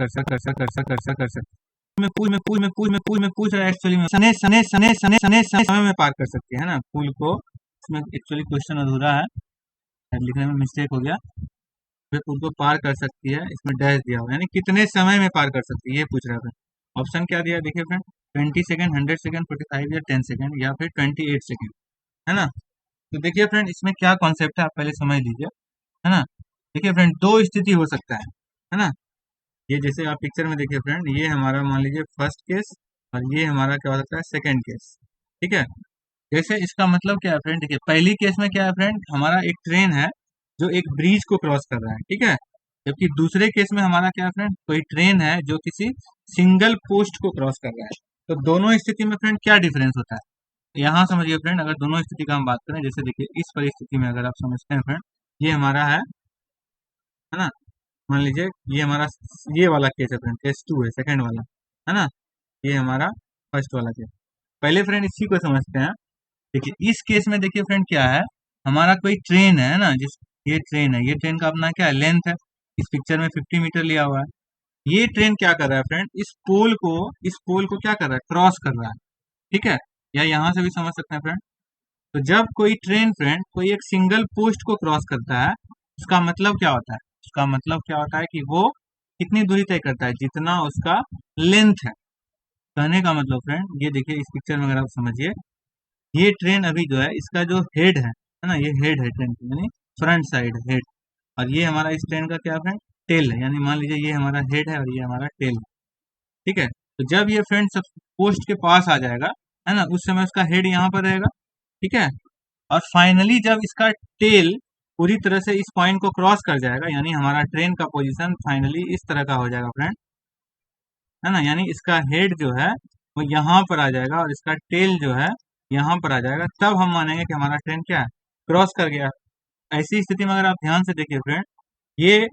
में पूछ रहा है एक्चुअली में सने समय में पार कर सकती है ना पुल को। इसमें एक्चुअली क्वेश्चन अधूरा है, लिखने में मिस्टेक हो गया। फिर पुल को पार कर सकती है, इसमें डैश दिया हुआ, यानी कितने समय में पार कर सकती है ये पूछ रहा है। ऑप्शन क्या दिया देखिए फ्रेंड, 20 सेकंड, 100 सेकंड, 45 या 10 सेकंड या फिर 28 सेकंड, है ना। तो देखिए फ्रेंड इसमें क्या कॉन्सेप्ट है आप पहले समझ लीजिए, है ना। देखिए फ्रेंड दो स्थिति हो सकता है ना। ये जैसे आप पिक्चर में देखिए फ्रेंड, ये हमारा मान लीजिए फर्स्ट केस और ये हमारा क्या हो सकता है सेकंड केस। ठीक है, जैसे इसका मतलब क्या है फ्रेंड, देखिए पहली केस में क्या है फ्रेंड, हमारा एक ट्रेन है जो एक ब्रिज को क्रॉस कर रहा है। ठीक है, जबकि दूसरे केस में हमारा क्या है फ्रेंड, कोई ट्रेन है जो किसी सिंगल पोस्ट को क्रॉस कर रहा है। तो दोनों स्थिति में फ्रेंड क्या डिफरेंस होता है, यहाँ समझिए फ्रेंड। अगर दोनों स्थिति का हम बात करें, जैसे देखिए इस परिस्थिति में अगर आप समझते हैं फ्रेंड, ये हमारा है ना, मान लीजिए ये हमारा ये वाला केस है फ्रेंड, केस 2 है, सेकंड वाला, है ना। ये हमारा फर्स्ट वाला केस। पहले फ्रेंड इसी को समझते हैं। देखिए इस केस में देखिए फ्रेंड क्या है, हमारा कोई ट्रेन है ना, जिस ये ट्रेन है, ये ट्रेन का अपना क्या है, लेंथ है। इस पिक्चर में 50 मीटर लिया हुआ है। ये ट्रेन क्या कर रहा है फ्रेंड, इस पोल को क्या कर रहा है, क्रॉस कर रहा है। ठीक है, या यहाँ से भी समझ सकते हैं फ्रेंड। तो जब कोई ट्रेन फ्रेंड कोई एक सिंगल पोस्ट को क्रॉस करता है, उसका मतलब क्या होता है, उसका मतलब क्या होता है कि वो कितनी दूरी तय करता है, जितना उसका लेंथ है। कहने का मतलब फ्रेंड ये देखिए इस पिक्चर में अगर आप समझिए, ये ट्रेन अभी जो है इसका जो हेड है ना, ये हेड है ट्रेन की, यानी फ्रंट साइड हेड। और ये हमारा इस ट्रेन का क्या है फ्रेंड, टेल है, यानी मान लीजिए ये हमारा हेड है और ये हमारा टेल है। ठीक है, तो जब ये फ्रेंड सब पोस्ट के पास आ जाएगा, है ना, उस समय उसका हेड यहाँ पर रहेगा। ठीक है, और फाइनली जब इसका टेल पूरी तरह से इस पॉइंट को क्रॉस कर जाएगा, यानी हमारा ट्रेन का पोजीशन फाइनली इस तरह का हो जाएगा फ्रेंड, है ना, यानी इसका हेड जो है वो यहाँ पर आ जाएगा और इसका टेल जो है यहाँ पर आ जाएगा, तब हम मानेंगे कि हमारा ट्रेन क्या है, क्रॉस कर गया। ऐसी स्थिति में अगर आप ध्यान से देखिए फ्रेंड, ये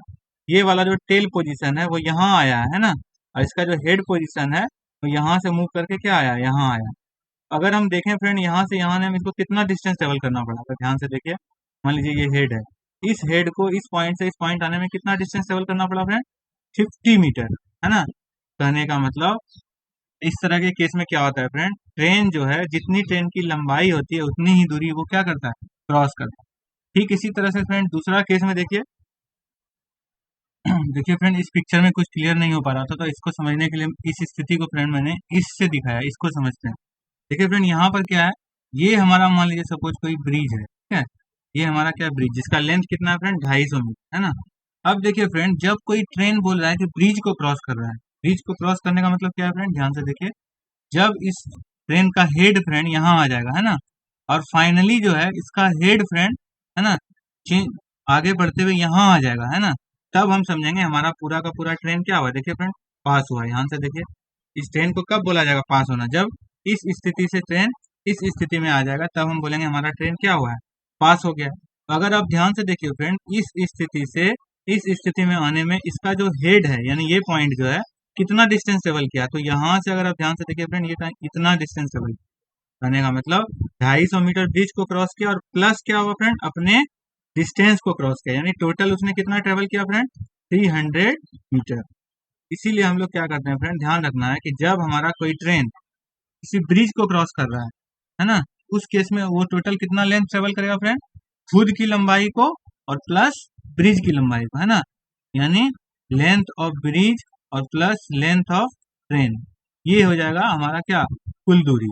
ये वाला जो टेल पोजीशन है वो यहाँ आया है ना, और इसका जो हेड पोजीशन है वो यहाँ से मूव करके क्या आया, यहाँ आया। अगर हम देखें फ्रेंड यहाँ से यहाँ ने इसको कितना डिस्टेंस ट्रेवल करना पड़ा, तो ध्यान से देखिए, मान लीजिए ये हेड है, इस हेड को इस पॉइंट से इस पॉइंट आने में कितना डिस्टेंस ट्रेवल करना पड़ा फ्रेंड, 50 मीटर, है ना। कहने का मतलब इस तरह के केस में क्या होता है फ्रेंड, ट्रेन जो है जितनी ट्रेन की लंबाई होती है उतनी ही दूरी वो क्या करता है, क्रॉस करता है। ठीक इसी तरह से फ्रेंड दूसरा केस में देखिए देखिए फ्रेंड इस पिक्चर में कुछ क्लियर नहीं हो पा रहा था, तो इसको समझने के लिए इस स्थिति को फ्रेंड मैंने इससे दिखाया, इसको समझते हैं। देखिए फ्रेंड यहाँ पर क्या है, ये हमारा मान लीजिए सपोज कोई ब्रिज है। ठीक है, ये हमारा क्या ब्रिज, जिसका लेंथ कितना है फ्रेंड, 250 मीटर, है ना। अब देखिए फ्रेंड जब कोई ट्रेन बोल रहा है कि ब्रिज को क्रॉस कर रहा है, ब्रिज को क्रॉस करने का मतलब क्या है फ्रेंड, ध्यान से देखिए, जब इस ट्रेन का हेड फ्रेंड यहाँ आ जाएगा, है ना, और फाइनली जो है इसका हेड फ्रेंड, है ना, आगे बढ़ते हुए यहाँ आ जाएगा, है ना, तब हम समझेंगे हमारा पूरा का पूरा ट्रेन क्या हुआ। देखिए फ्रेंड पास हुआ, यहाँ से देखिए इस ट्रेन को कब बोला जाएगा पास होना, जब इस स्थिति से ट्रेन इस स्थिति में आ जाएगा, तब हम बोलेंगे हमारा ट्रेन क्या हुआ है, पास हो गया। अगर आप ध्यान से देखिए फ्रेंड, इस स्थिति से इस स्थिति में आने में इसका जो हेड है, यानी ये पॉइंट जो है कितना डिस्टेंस ट्रेवल किया, तो यहाँ से अगर आप ध्यान से देखिए फ्रेंड, ये इतना डिस्टेंस ट्रेवल करने का मतलब 250 मीटर ब्रिज को क्रॉस किया, और प्लस क्या हुआ फ्रेंड, अपने डिस्टेंस को क्रॉस किया, यानी टोटल उसने कितना ट्रेवल किया फ्रेंड, 300 मीटर। इसीलिए हम लोग क्या करते हैं फ्रेंड, ध्यान रखना है कि जब हमारा कोई ट्रेन किसी ब्रिज को क्रॉस कर रहा है ना, उस केस में वो टोटल कितना लेंथ ट्रेवल करेगा फ्रेंड, खुद की लंबाई को और प्लस ब्रिज की लंबाई को, है ना, यानी लेंथ ऑफ ब्रिज और प्लस लेंथ ऑफ ट्रेन, ये हो जाएगा हमारा क्या, कुल दूरी।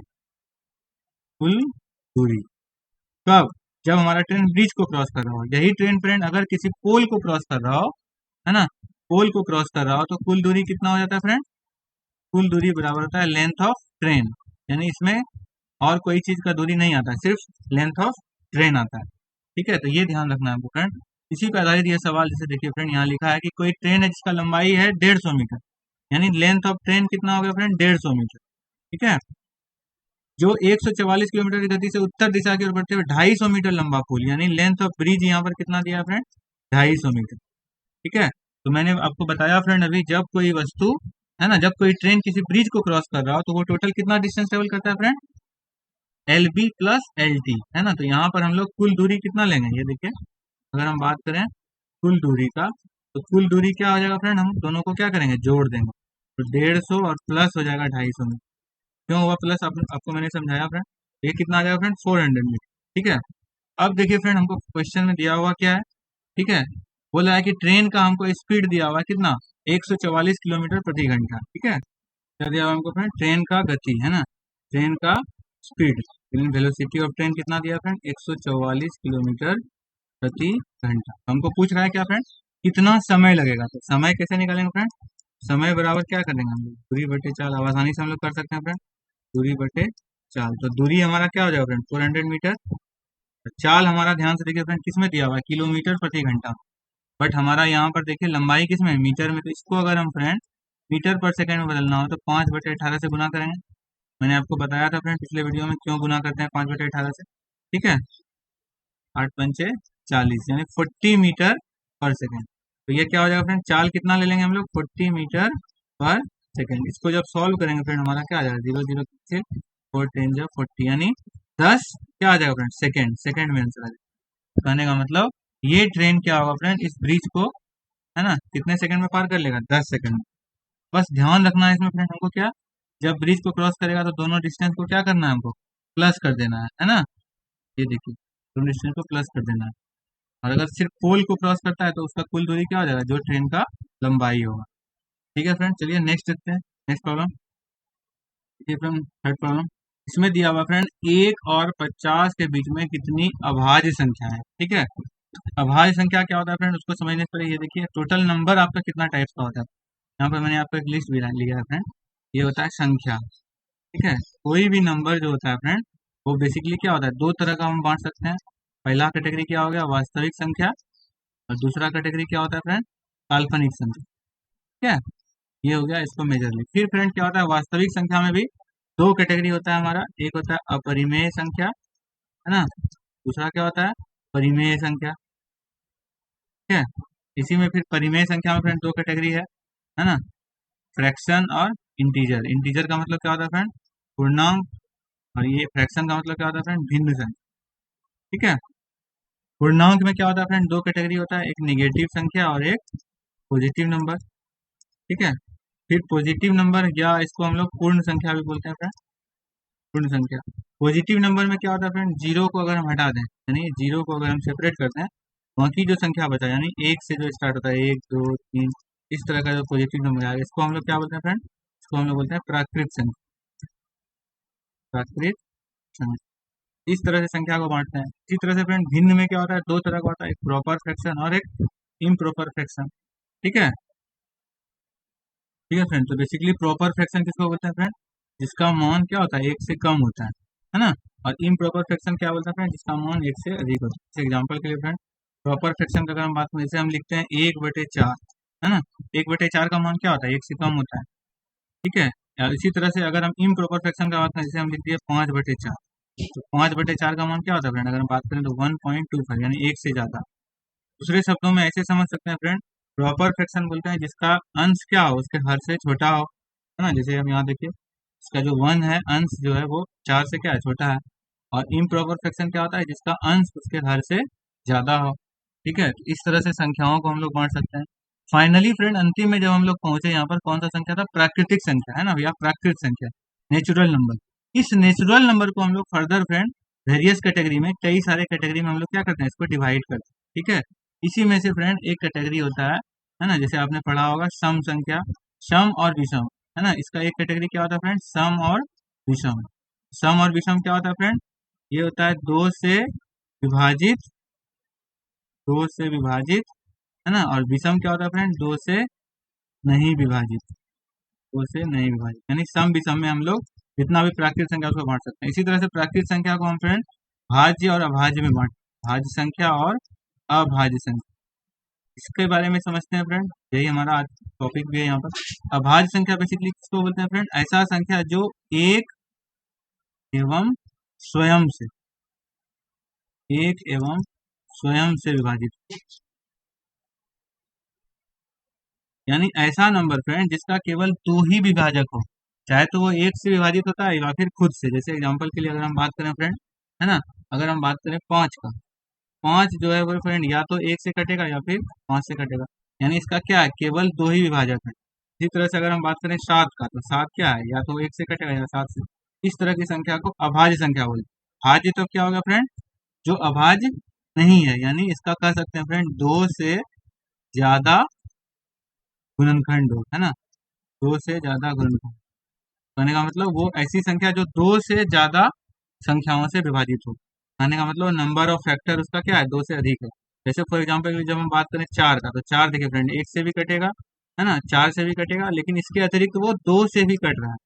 कुल दूरी कब, जब हमारा ट्रेन ब्रिज को क्रॉस कर रहा हो। यही ट्रेन फ्रेंड अगर किसी पोल को क्रॉस कर रहा हो, है ना, पोल को क्रॉस कर रहा हो, तो कुल दूरी कितना हो जाता है फ्रेंड, कुल दूरी बराबर होता है लेंथ ऑफ ट्रेन, यानी इसमें और कोई चीज का दूरी नहीं आता है, सिर्फ लेंथ ऑफ ट्रेन आता है। ठीक है, तो ये ध्यान रखना है आपको फ्रेंड। इसी पर आधारित ये सवाल, जैसे देखिए फ्रेंड, यहाँ लिखा है कि कोई ट्रेन है जिसका लंबाई है 150 मीटर, यानी लेंथ ऑफ ट्रेन कितना हो गया फ्रेंड, 150 मीटर। ठीक है, जो 144 किलोमीटर की गति से उत्तर दिशा की ओर बढ़ते हुए 250 मीटर लंबा पुल, यानी लेंथ ऑफ ब्रिज यहाँ पर कितना दिया है फ्रेंड, 250 मीटर। ठीक है, तो मैंने आपको बताया फ्रेंड अभी, जब कोई वस्तु, है ना, जब कोई ट्रेन किसी ब्रिज को क्रॉस कर रहा हो तो वो टोटल कितना डिस्टेंस ट्रेवल करता है friend, L B plus L T, है ना। तो यहाँ पर हम लोग कुल दूरी कितना लेंगे, ये देखिए, अगर हम बात करें कुल दूरी का, तो कुल दूरी क्या हो जाएगा फ्रेंड, हम दोनों को क्या करेंगे, जोड़ देंगे, तो 150 और प्लस हो जाएगा 250 में। क्यों हुआ प्लस, आपको मैंने समझाया फ्रेंड, ये कितना आ जाएगा फ्रेंड, 400 मीटर। ठीक है, अब देखिए फ्रेंड, हमको क्वेश्चन में दिया हुआ क्या है, ठीक है, बोला है कि ट्रेन का हमको स्पीड दिया हुआ है कितना, 144 किलोमीटर प्रति घंटा। ठीक है, क्या दिया हुआ हमको फ्रेंड, ट्रेन का गति, है ना, ट्रेन का स्पीड, वेलोसिटी ऑफ ट्रेन कितना दिया फ्रेंड, 144 किलोमीटर प्रति घंटा। हमको पूछ रहा है क्या फ्रेंड, कितना समय लगेगा, तो समय कैसे निकालेंगे फ्रेंड, समय बराबर क्या करेंगे हम लोग, दूरी बटे चाल, अब आसानी से हम लोग कर सकते हैं फ्रेंड, दूरी बटे चाल। तो दूरी हमारा क्या हो जाएगा फ्रेंड, 400 मीटर। चाल हमारा ध्यान से देखिए फ्रेंड, किसमें दिया हुआ है, किलोमीटर प्रति घंटा, बट हमारा यहाँ पर देखिए लंबाई किसमें है, मीटर में। तो इसको अगर हम फ्रेंड मीटर पर सेकंड में बदलना हो तो 5/18 से गुना करेंगे। मैंने आपको बताया था फ्रेंड पिछले वीडियो में क्यों गुना करते हैं 5/18 से। ठीक है, 8 पंचे 40, यानी 40 मीटर पर सेकेंड। तो ये क्या हो जाएगा फ्रेंड, चाल कितना ले लेंगे हम लोग, 40 मीटर पर सेकेंड। इसको जब सॉल्व करेंगे फ्रेंड, हमारा क्या आ जाएगा, 0 0 से 4 10 जा 40, यानी 10 क्या आ जाएगा फ्रेंड, सेकेंड, सेकेंड में आंसर आ जाएगा। कहने का मतलब ये ट्रेन क्या होगा फ्रेंड, इस ब्रिज को, है ना, कितने सेकंड में पार कर लेगा, 10 सेकंड में। बस ध्यान रखना है इसमें फ्रेंड हमको क्या, जब ब्रिज को क्रॉस करेगा तो दोनों डिस्टेंस को क्या करना है हमको, प्लस कर देना है ना। ये देखिए, दोनों डिस्टेंस को प्लस कर देना है। और अगर सिर्फ पोल को क्रॉस करता है तो उसका कुल दूरी क्या हो जाएगा, जो ट्रेन का लंबाई होगा। ठीक है फ्रेंड, चलिए नेक्स्ट देखते हैं, नेक्स्ट प्रॉब्लम। देखिए फ्रेंड, थर्ड प्रॉब्लम, इसमें दिया हुआ फ्रेंड 1 और 50 के बीच में कितनी अभाज्य संख्या है। ठीक है, अभाज्य संख्या क्या होता है फ्रेंड, उसको समझने से पहले ये देखिए टोटल नंबर आपका कितना टाइप्स का होता है। यहाँ पर मैंने आपको एक लिस्ट भी लिया है फ्रेंड, ये होता है संख्या। ठीक है, कोई भी नंबर जो होता है फ्रेंड, वो बेसिकली क्या होता है, दो तरह का हम बांट सकते हैं। पहला कैटेगरी क्या हो गया, वास्तविक संख्या, और दूसरा कैटेगरी क्या होता है फ्रेंड, काल्पनिक संख्या। ठीक है, ये हो गया इसको मेजरली। फिर फ्रेंड क्या होता है, वास्तविक संख्या में भी दो कैटेगरी होता है हमारा, एक होता है अपरिमेय संख्या, है ना, दूसरा क्या होता है, परिमेय संख्या। ठीक है, इसी में फिर परिमेय संख्या में फ्रेंड दो कैटेगरी है ना, फ्रैक्शन और इंटीजर। इंटीजर का मतलब क्या होता है फ्रेंड, पूर्णांक, और ये फ्रैक्शन का मतलब क्या होता है फ्रेंड, भिन्न संख्या। ठीक है, पूर्णांक में क्या होता है फ्रेंड, दो कैटेगरी होता है, एक निगेटिव संख्या और एक पॉजिटिव नंबर। ठीक है, फिर पॉजिटिव नंबर, या इसको हम लोग पूर्ण संख्या भी बोलते हैं फ्रेंड, पूर्ण संख्या। पॉजिटिव नंबर में क्या होता है फ्रेंड, जीरो को अगर हम हटा दें, यानी जीरो को अगर हम सेपरेट करते हैं, बाकी जो संख्या बचा, यानी एक से जो स्टार्ट होता है, 1 2 3, इस तरह का जो पॉजिटिव नंबर है, इसको हम लोग क्या बोलते हैं फ्रेंड, इसको हम लोग बोलते हैं प्राकृत संख्या, प्राकृत संख्या। इस तरह से संख्या को बांटते हैं। इसी तरह से फ्रेंड भिन्न में क्या होता है, दो तरह का होता है, एक प्रॉपर फ्रैक्शन और एक इम्प्रॉपर फ्रैक्शन। ठीक है, ठीक है फ्रेंड, तो बेसिकली प्रॉपर फ्रैक्शन किसको बोलते हैं फ्रेंड, जिसका मान क्या होता है, एक से कम होता है ना। और इम्प्रॉपर फ्रैक्शन क्या बोलते हैं फ्रेंड, जिसका मान एक से अधिक होता है। एग्जाम्पल के लिए फ्रेंड, प्रॉपर फ्रैक्शन का अगर हम बात करें, जैसे हम लिखते हैं 1/4, है ना, 1/4 का मान क्या होता है, एक से कम होता है। ठीक है, और इसी तरह से अगर हम इम्प्रॉपर फ्रैक्शन का बात करें, जैसे हम लिखते हैं 5/4, तो 5/4 का मान क्या होता है फ्रेंड, अगर हम बात करें तो 1.25, यानी एक से ज्यादा। दूसरे शब्दों में ऐसे समझ सकते हैं फ्रेंड, प्रॉपर फ्रैक्शन बोलते हैं जिसका अंश क्या हो, उसके हर से छोटा हो, है ना। जैसे हम यहाँ देखिए, इसका जो 1 है, अंश जो है वो 4 से क्या है, छोटा है। और इम्प्रॉपर फ्रैक्शन क्या होता है, जिसका अंश उसके हर से ज्यादा हो। ठीक है, तो इस तरह से संख्याओं को हम लोग बांट सकते हैं। फाइनली फ्रेंड अंतिम में जब हम लोग पहुंचे यहाँ पर कौन सा संख्या था, प्राकृतिक संख्या है ना भैया, प्राकृतिक संख्या, नेचुरल नंबर। इस नेचुरल नंबर को हम लोग फर्दर फ्रेंड वेरियस कैटेगरी में, कई सारे कैटेगरी में हम लोग क्या करते हैं, इसको डिवाइड करते हैं। ठीक है, इसी में से फ्रेंड एक कैटेगरी होता है ना, जैसे आपने पढ़ा होगा सम संख्या, सम और विषम, है ना। इसका एक कैटेगरी क्या होता है फ्रेंड, सम और विषम। सम और विषम क्या होता है फ्रेंड, ये होता है विभाजित दो से विभाजित, है ना। और विषम क्या होता है फ्रेंड, दो से नहीं विभाजित, दो से नहीं विभाजित, यानी सम विषम में हम लोग जितना भी प्राकृतिक संख्या उसको बांट सकते हैं। इसी तरह से प्राकृतिक संख्या को हम फ्रेंड भाज्य और अभाज्य में बांट, भाज्य संख्या और अभाज्य संख्या, इसके बारे में समझते हैं फ्रेंड। यही हमारा आज टॉपिक भी है यहाँ पर। अभाज्य संख्या बेसिकली किसको बोलते हैं फ्रेंड, ऐसा संख्या जो एक एवं स्वयं से, एक एवं स्वयं से विभाजित, यानी ऐसा नंबर फ्रेंड जिसका केवल दो ही विभाजक हो, चाहे तो वो एक से विभाजित होता है या फिर खुद से। जैसे एग्जांपल के लिए अगर हम बात करें फ्रेंड, है ना, अगर हम बात करें पाँच का, पाँच जो है वो फ्रेंड या तो एक से कटेगा या फिर पाँच से कटेगा, यानी इसका क्या है, केवल दो ही विभाजक है। इसी तरह से अगर हम बात करें सात का, तो सात क्या है, या तो एक से कटेगा या सात से। इस तरह की संख्या को अभाज्य संख्या बोलते हैं। भाज्य तो क्या होगा फ्रेंड, जो अभाज्य नहीं है, यानी इसका कह सकते हैं फ्रेंड दो से ज्यादा गुणनखंड हो, है ना, दो से ज्यादा गुणनखंड। कहने का मतलब वो ऐसी संख्या जो दो से ज्यादा संख्याओं से विभाजित हो। कहने का मतलब नंबर ऑफ फैक्टर उसका क्या है, दो से अधिक है। जैसे फॉर एग्जांपल जब हम बात करें चार का, तो चार देखिए फ्रेंड एक से भी कटेगा, है ना, चार से भी कटेगा, लेकिन इसके अतिरिक्त वो दो से भी कट रहा है,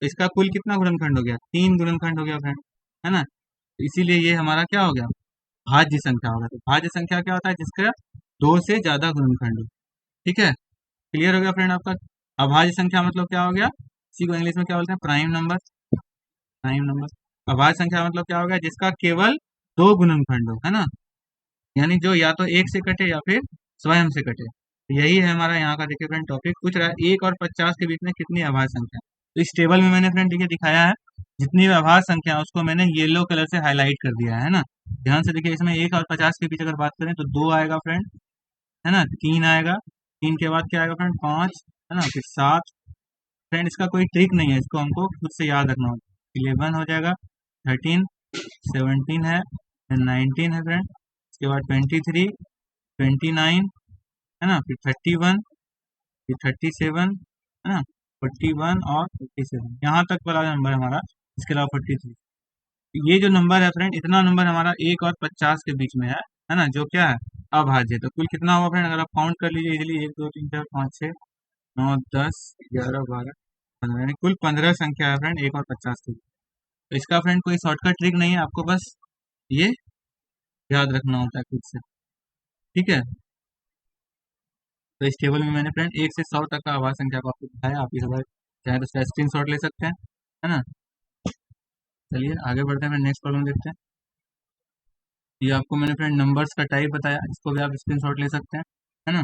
तो इसका कुल कितना गुणनखंड हो गया, तीन गुणनखंड हो गया फ्रेंड, है ना। तो इसीलिए ये हमारा क्या हो गया, भाज्य संख्या होगा। तो भाज्य संख्या क्या होता है, जिसका दो से ज्यादा गुणनखंड हो। ठीक है, क्लियर हो गया फ्रेंड आपका। अभाज्य संख्या मतलब क्या हो गया, इसी को इंग्लिश में क्या बोलते हैं, प्राइम नंबर, प्राइम नंबर। अभाज्य संख्या मतलब क्या हो गया, जिसका केवल दो गुणनखंड हो, है ना, यानी जो या तो एक से कटे या फिर स्वयं से कटे। तो यही है हमारा यहाँ का देखिए फ्रेंड टॉपिक। पूछ रहा है 1 और 50 के बीच में कितनी अभाज्य संख्या। तो इस टेबल में मैंने फ्रेंड देखिए दिखाया है, जितनी भी अभाज्य संख्या है उसको मैंने येलो कलर से हाईलाइट कर दिया है ना। ध्यान से देखिए, इसमें 1 और 50 के बीच अगर बात करें तो दो आएगा फ्रेंड, है ना, तीन आएगा, तीन के बाद क्या आएगा फ्रेंड, पाँच, है ना, फिर सात। फ्रेंड इसका कोई ट्रिक नहीं है, इसको हमको खुद से याद रखना होगा। 11 हो जाएगा, 13, 17 है, फिर 19 है फ्रेंड, इसके बाद 23, 29, है ना, फिर 31, फिर 37, है ना, 41 और 47, यहाँ तक वाला नंबर हमारा, इसके अलावा 43। ये जो नंबर है फ्रेंड, इतना नंबर हमारा 1 और 50 के बीच में है ना, जो क्या है, अभाज्य। तो कुल कितना होगा फ्रेंड, अगर आप काउंट कर लीजिए इजिली, 1 2 3 4 5 6 9 10 11 12 15, यानी कुल 15 संख्या है फ्रेंड 1 और 50 की। तो इसका फ्रेंड कोई शॉर्टकट ट्रिक नहीं है, आपको बस ये याद रखना होता है खुद से। ठीक है, तो इस टेबल में मैंने फ्रेंड 1 से 100 तक का आवाज संख्या को आपको दिखाया। आप इस बार चाहे तो इसका स्क्रीन शॉट ले सकते हैं, है ना। चलिए आगे बढ़ते हैं, नेक्स्ट प्रॉब्लम देखते हैं। ये आपको मैंने फ्रेंड नंबर्स का टाइप बताया, इसको भी आप स्क्रीन शॉट ले सकते हैं, है ना।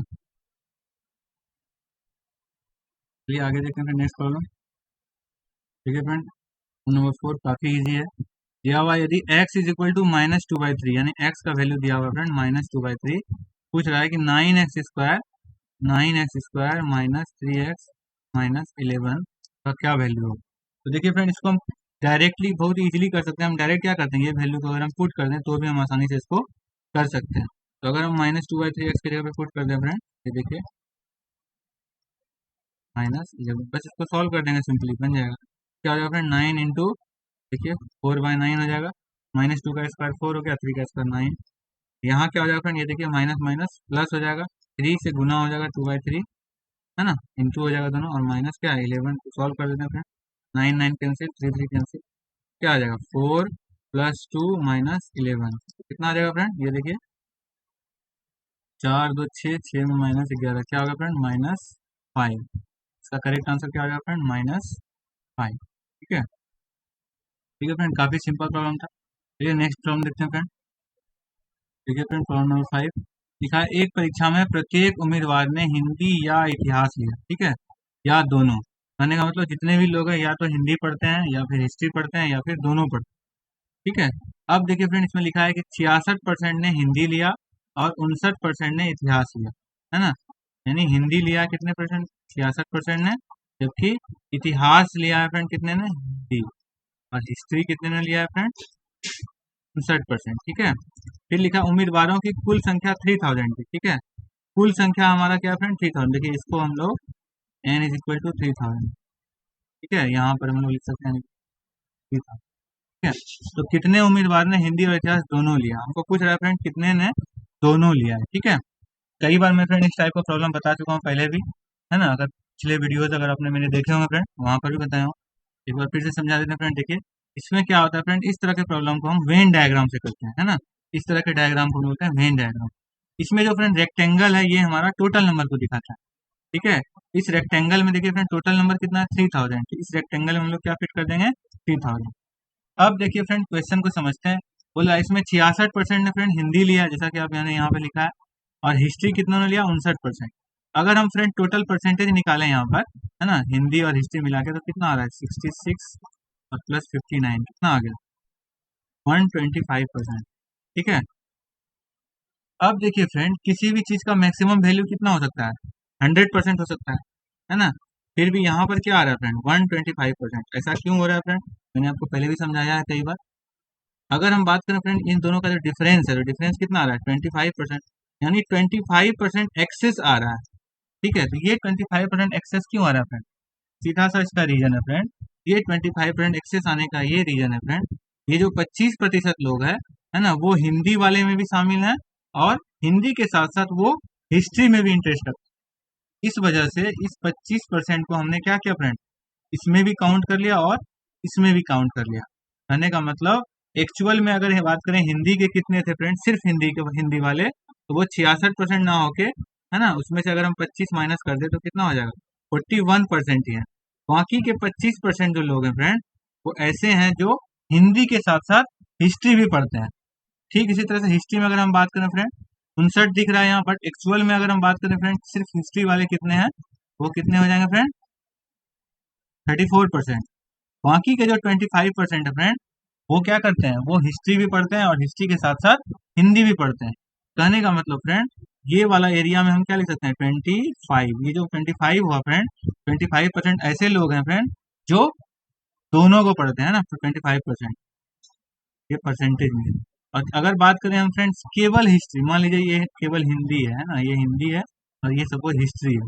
चलिए आगे देखते हैं नेक्स्ट प्रॉब्लम। ठीक है फ्रेंड, नंबर 4 काफी इजी है। दिया हुआ यदि x इज इक्वल टू -2/3, यानी x का वैल्यू दिया हुआ फ्रेंड -2/3, पूछ रहा है कि 9x square minus 3x minus 11 का क्या वैल्यू हो। तो देखिए फ्रेंड, इसको हम डायरेक्टली बहुत इजीली कर सकते हैं। हम डायरेक्ट क्या करते हैं, ये वैल्यू को अगर हम पुट कर दें तो भी हम आसानी से इसको कर सकते हैं। तो अगर हम -2/3x की जगह पे पुट कर दें फ्रेंड, ये देखिए -11, बस इसको सॉल्व कर देंगे, सिंपली बन जाएगा। क्या हो जाएगा फ्रेंड, 9 इंटू, देखिए 4/9 हो जाएगा, -2 का स्क्वायर 4 हो गया, 3 का स्क्वायर 9। यहाँ क्या हो जाएगा फ्रेंड, ये देखिए माइनस माइनस प्लस हो जाएगा, 3 से गुना हो जाएगा 2/3, है ना, इंटू हो जाएगा दोनों, और माइनस क्या है 11 को सॉल्व कर देते हैं फ्रेंड, 9 9 कैंसिल, 3 3 कैंसिल, क्या आ जाएगा 4 + 2 - 11, कितना आ जाएगा फ्रेंड, ये देखिए 4 2 6, 6 में -11, क्या होगा फ्रेंड -5। इसका करेक्ट आंसर क्या आ जाएगा फ्रेंड -5। ठीक है, ठीक है फ्रेंड, काफी सिंपल प्रॉब्लम था। चलिए नेक्स्ट प्रॉब्लम देखते हैं फ्रेंड। ठीक है फ्रेंड, प्रॉब्लम नंबर 5 लिखा है, एक परीक्षा में प्रत्येक उम्मीदवार ने हिंदी या इतिहास लिया, ठीक है, या दोनों। कहने का मतलब जितने भी लोग हैं या तो हिंदी पढ़ते हैं या फिर हिस्ट्री पढ़ते हैं या फिर दोनों पढ़ते हैं। ठीक है, अब देखिए फ्रेंड, इसमें लिखा है कि 66% ने हिंदी लिया और 59% ने इतिहास लिया, है ना। यानी हिंदी लिया कितने परसेंट, 66% ने, जबकि इतिहास लिया है फ्रेंड कितने ने, हिंदी। और हिस्ट्री कितने ने लिया है फ्रेंड, 59%। ठीक है, फिर लिखा उम्मीदवारों की कुल संख्या 3000 थी। ठीक है, कुल संख्या हमारा क्या फ्रेंड, 3000। देखिए इसको हम लोग n इज इक्वल टू 3000। ठीक है, यहाँ पर हम लोग लिख सकते हैं 3000। ठीक है, तो कितने उम्मीदवार ने हिंदी और इतिहास दोनों लिया, हमको पूछ रहा है फ्रेंड कितने ने दोनों लिया है। ठीक है, कई बार मैं फ्रेंड इस टाइप का प्रॉब्लम बता चुका हूँ पहले भी, है ना। अगर पिछले वीडियोस अगर आपने मैंने देखे होंगे फ्रेंड, वहां पर भी बताया हूँ। एक बार फिर से समझा देते हैं फ्रेंड। देखिए इसमें क्या होता है फ्रेंड, इस तरह के प्रॉब्लम को हम वेन डायग्राम से करते हैं, है ना। इस तरह के डायग्राम को बोलते हैं वेन डायग्राम। इसमें जो फ्रेंड रेक्टेंगल है ये हमारा टोटल नंबर को दिखाता है। ठीक है, इस रेक्टेंगल में देखिए फ्रेंड टोटल नंबर कितना है, 3000। इस रेक्टेंगल में हम लोग क्या फिट कर देंगे, 3000। अब देखिए फ्रेंड क्वेश्चन को समझते हैं। बोला इसमें 66% ने फ्रेंड हिंदी लिया, जैसा कि आप मैंने यहाँ पे लिखा है, और हिस्ट्री कितना ने लिया, 59%। अगर हम फ्रेंड टोटल परसेंटेज निकालें यहाँ पर, है ना, हिंदी और हिस्ट्री मिला के, तो कितना आ रहा है, 66 और प्लस 59 कितना आ गया, 125%। ठीक है, अब देखिए फ्रेंड किसी भी चीज का मैक्सिमम वैल्यू कितना हो सकता है, 100% हो सकता है ना। फिर भी यहाँ पर क्या आ रहा है फ्रेंड, 125%। ऐसा क्यों हो रहा है फ्रेंड, मैंने आपको पहले भी समझाया है कई बार। अगर हम बात करें फ्रेंड इन दोनों का जो डिफरेंस है, तो डिफरेंस कितना आ रहा है, 25%। यानी 25% एक्सेस आ रहा है। ठीक है, तो ये 25% एक्सेस क्यों आ रहा है फ्रेंड, सीधा सा इसका रीजन है फ्रेंड। ये 25% एक्सेस आने का ये रीजन है फ्रेंड, ये जो 25% लोग है ना, वो हिंदी वाले में भी शामिल है, और हिंदी के साथ साथ वो हिस्ट्री में भी इंटरेस्ट रखते हैं। इस वजह से इस 25% को हमने क्या किया फ्रेंड, इसमें भी काउंट कर लिया और इसमें भी काउंट कर लिया। कहने का मतलब एक्चुअल में अगर बात करें हिंदी के कितने थे फ्रेंड, सिर्फ हिंदी के, हिंदी वाले, तो वो 66% ना होके, है ना, उसमें से अगर हम 25 माइनस कर दे तो कितना हो जाएगा, 41% ही है। बाकी के 25% जो लोग हैं फ्रेंड, वो ऐसे हैं जो हिंदी के साथ साथ हिस्ट्री भी पढ़ते हैं। ठीक इसी तरह से हिस्ट्री में अगर हम बात करें फ्रेंड, 59 दिख रहा है यहाँ, बट एक्चुअल में अगर हम बात करें फ्रेंड, सिर्फ हिस्ट्री वाले कितने हैं, वो कितने हो जाएंगे फ्रेंड, 34%। बाकी के जो 25% है फ्रेंड, वो क्या करते हैं, वो हिस्ट्री भी पढ़ते हैं और हिस्ट्री के साथ साथ हिंदी भी पढ़ते हैं। कहने का मतलब फ्रेंड, ये वाला एरिया में हम क्या लिख सकते हैं, 25। ये जो 25 हुआ फ्रेंड, 25% ऐसे लोग हैं फ्रेंड जो दोनों को पढ़ते हैं ना, 25% ये परसेंटेज में। और अगर बात करें हम फ्रेंड्स केवल हिस्ट्री, मान लीजिए ये केवल हिंदी है ना, ये हिंदी है और ये सपोज हिस्ट्री है,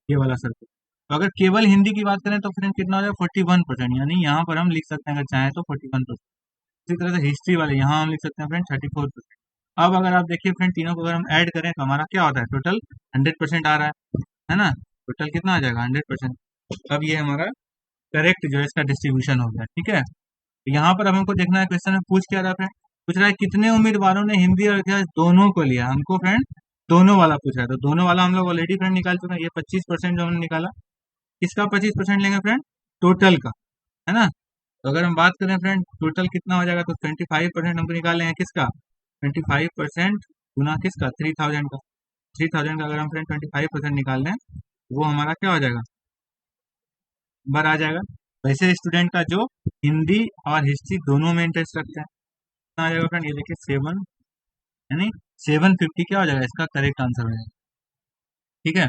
ये वाला सर्कल। तो अगर केवल हिंदी की बात करें तो फ्रेंड कितना हो जाएगा, 41%। यानी यहाँ पर हम लिख सकते हैं अगर चाहें तो 41%। इसी तरह से हिस्ट्री वाले यहाँ हम लिख सकते हैं फ्रेंड 34%। अब अगर आप देखिए फ्रेंड तीनों को अगर हम ऐड करें तो हमारा क्या होता है, टोटल 100% आ रहा है ना। टोटल कितना आ जाएगा, 100%। अब ये हमारा करेक्ट जो है इसका डिस्ट्रीब्यूशन हो गया। ठीक है, यहाँ पर अब हमको देखना है क्वेश्चन में पूछ क्या रहा है फ्रेंड, पूछ रहा है कितने उम्मीदवारों ने हिंदी और इतिहास दोनों को लिया। हमको फ्रेंड दोनों वाला पूछ रहा है, तो दोनों वाला हम लोग ऑलरेडी फ्रेंड निकाल चुके हैं। ये 25% जो हमने निकाला, किसका 25% लेंगे फ्रेंड, टोटल का, है ना। तो अगर हम बात करें फ्रेंड टोटल कितना हो जाएगा, तो 25% हमको निकालेंगे किसका, 25% गुना किसका, 3000 का। 3000 का अगर हम फ्रेंड 25% निकाल लें, वो हमारा क्या हो जाएगा, नंबर आ जाएगा। वैसे स्टूडेंट का जो हिंदी और हिस्ट्री दोनों में इंटरेस्ट रखते हैं, कितना आ जाएगा फ्रेंड, ये देखिए 7, यानी 750 क्या हो जाएगा, इसका करेक्ट आंसर हो जाएगा। ठीक है,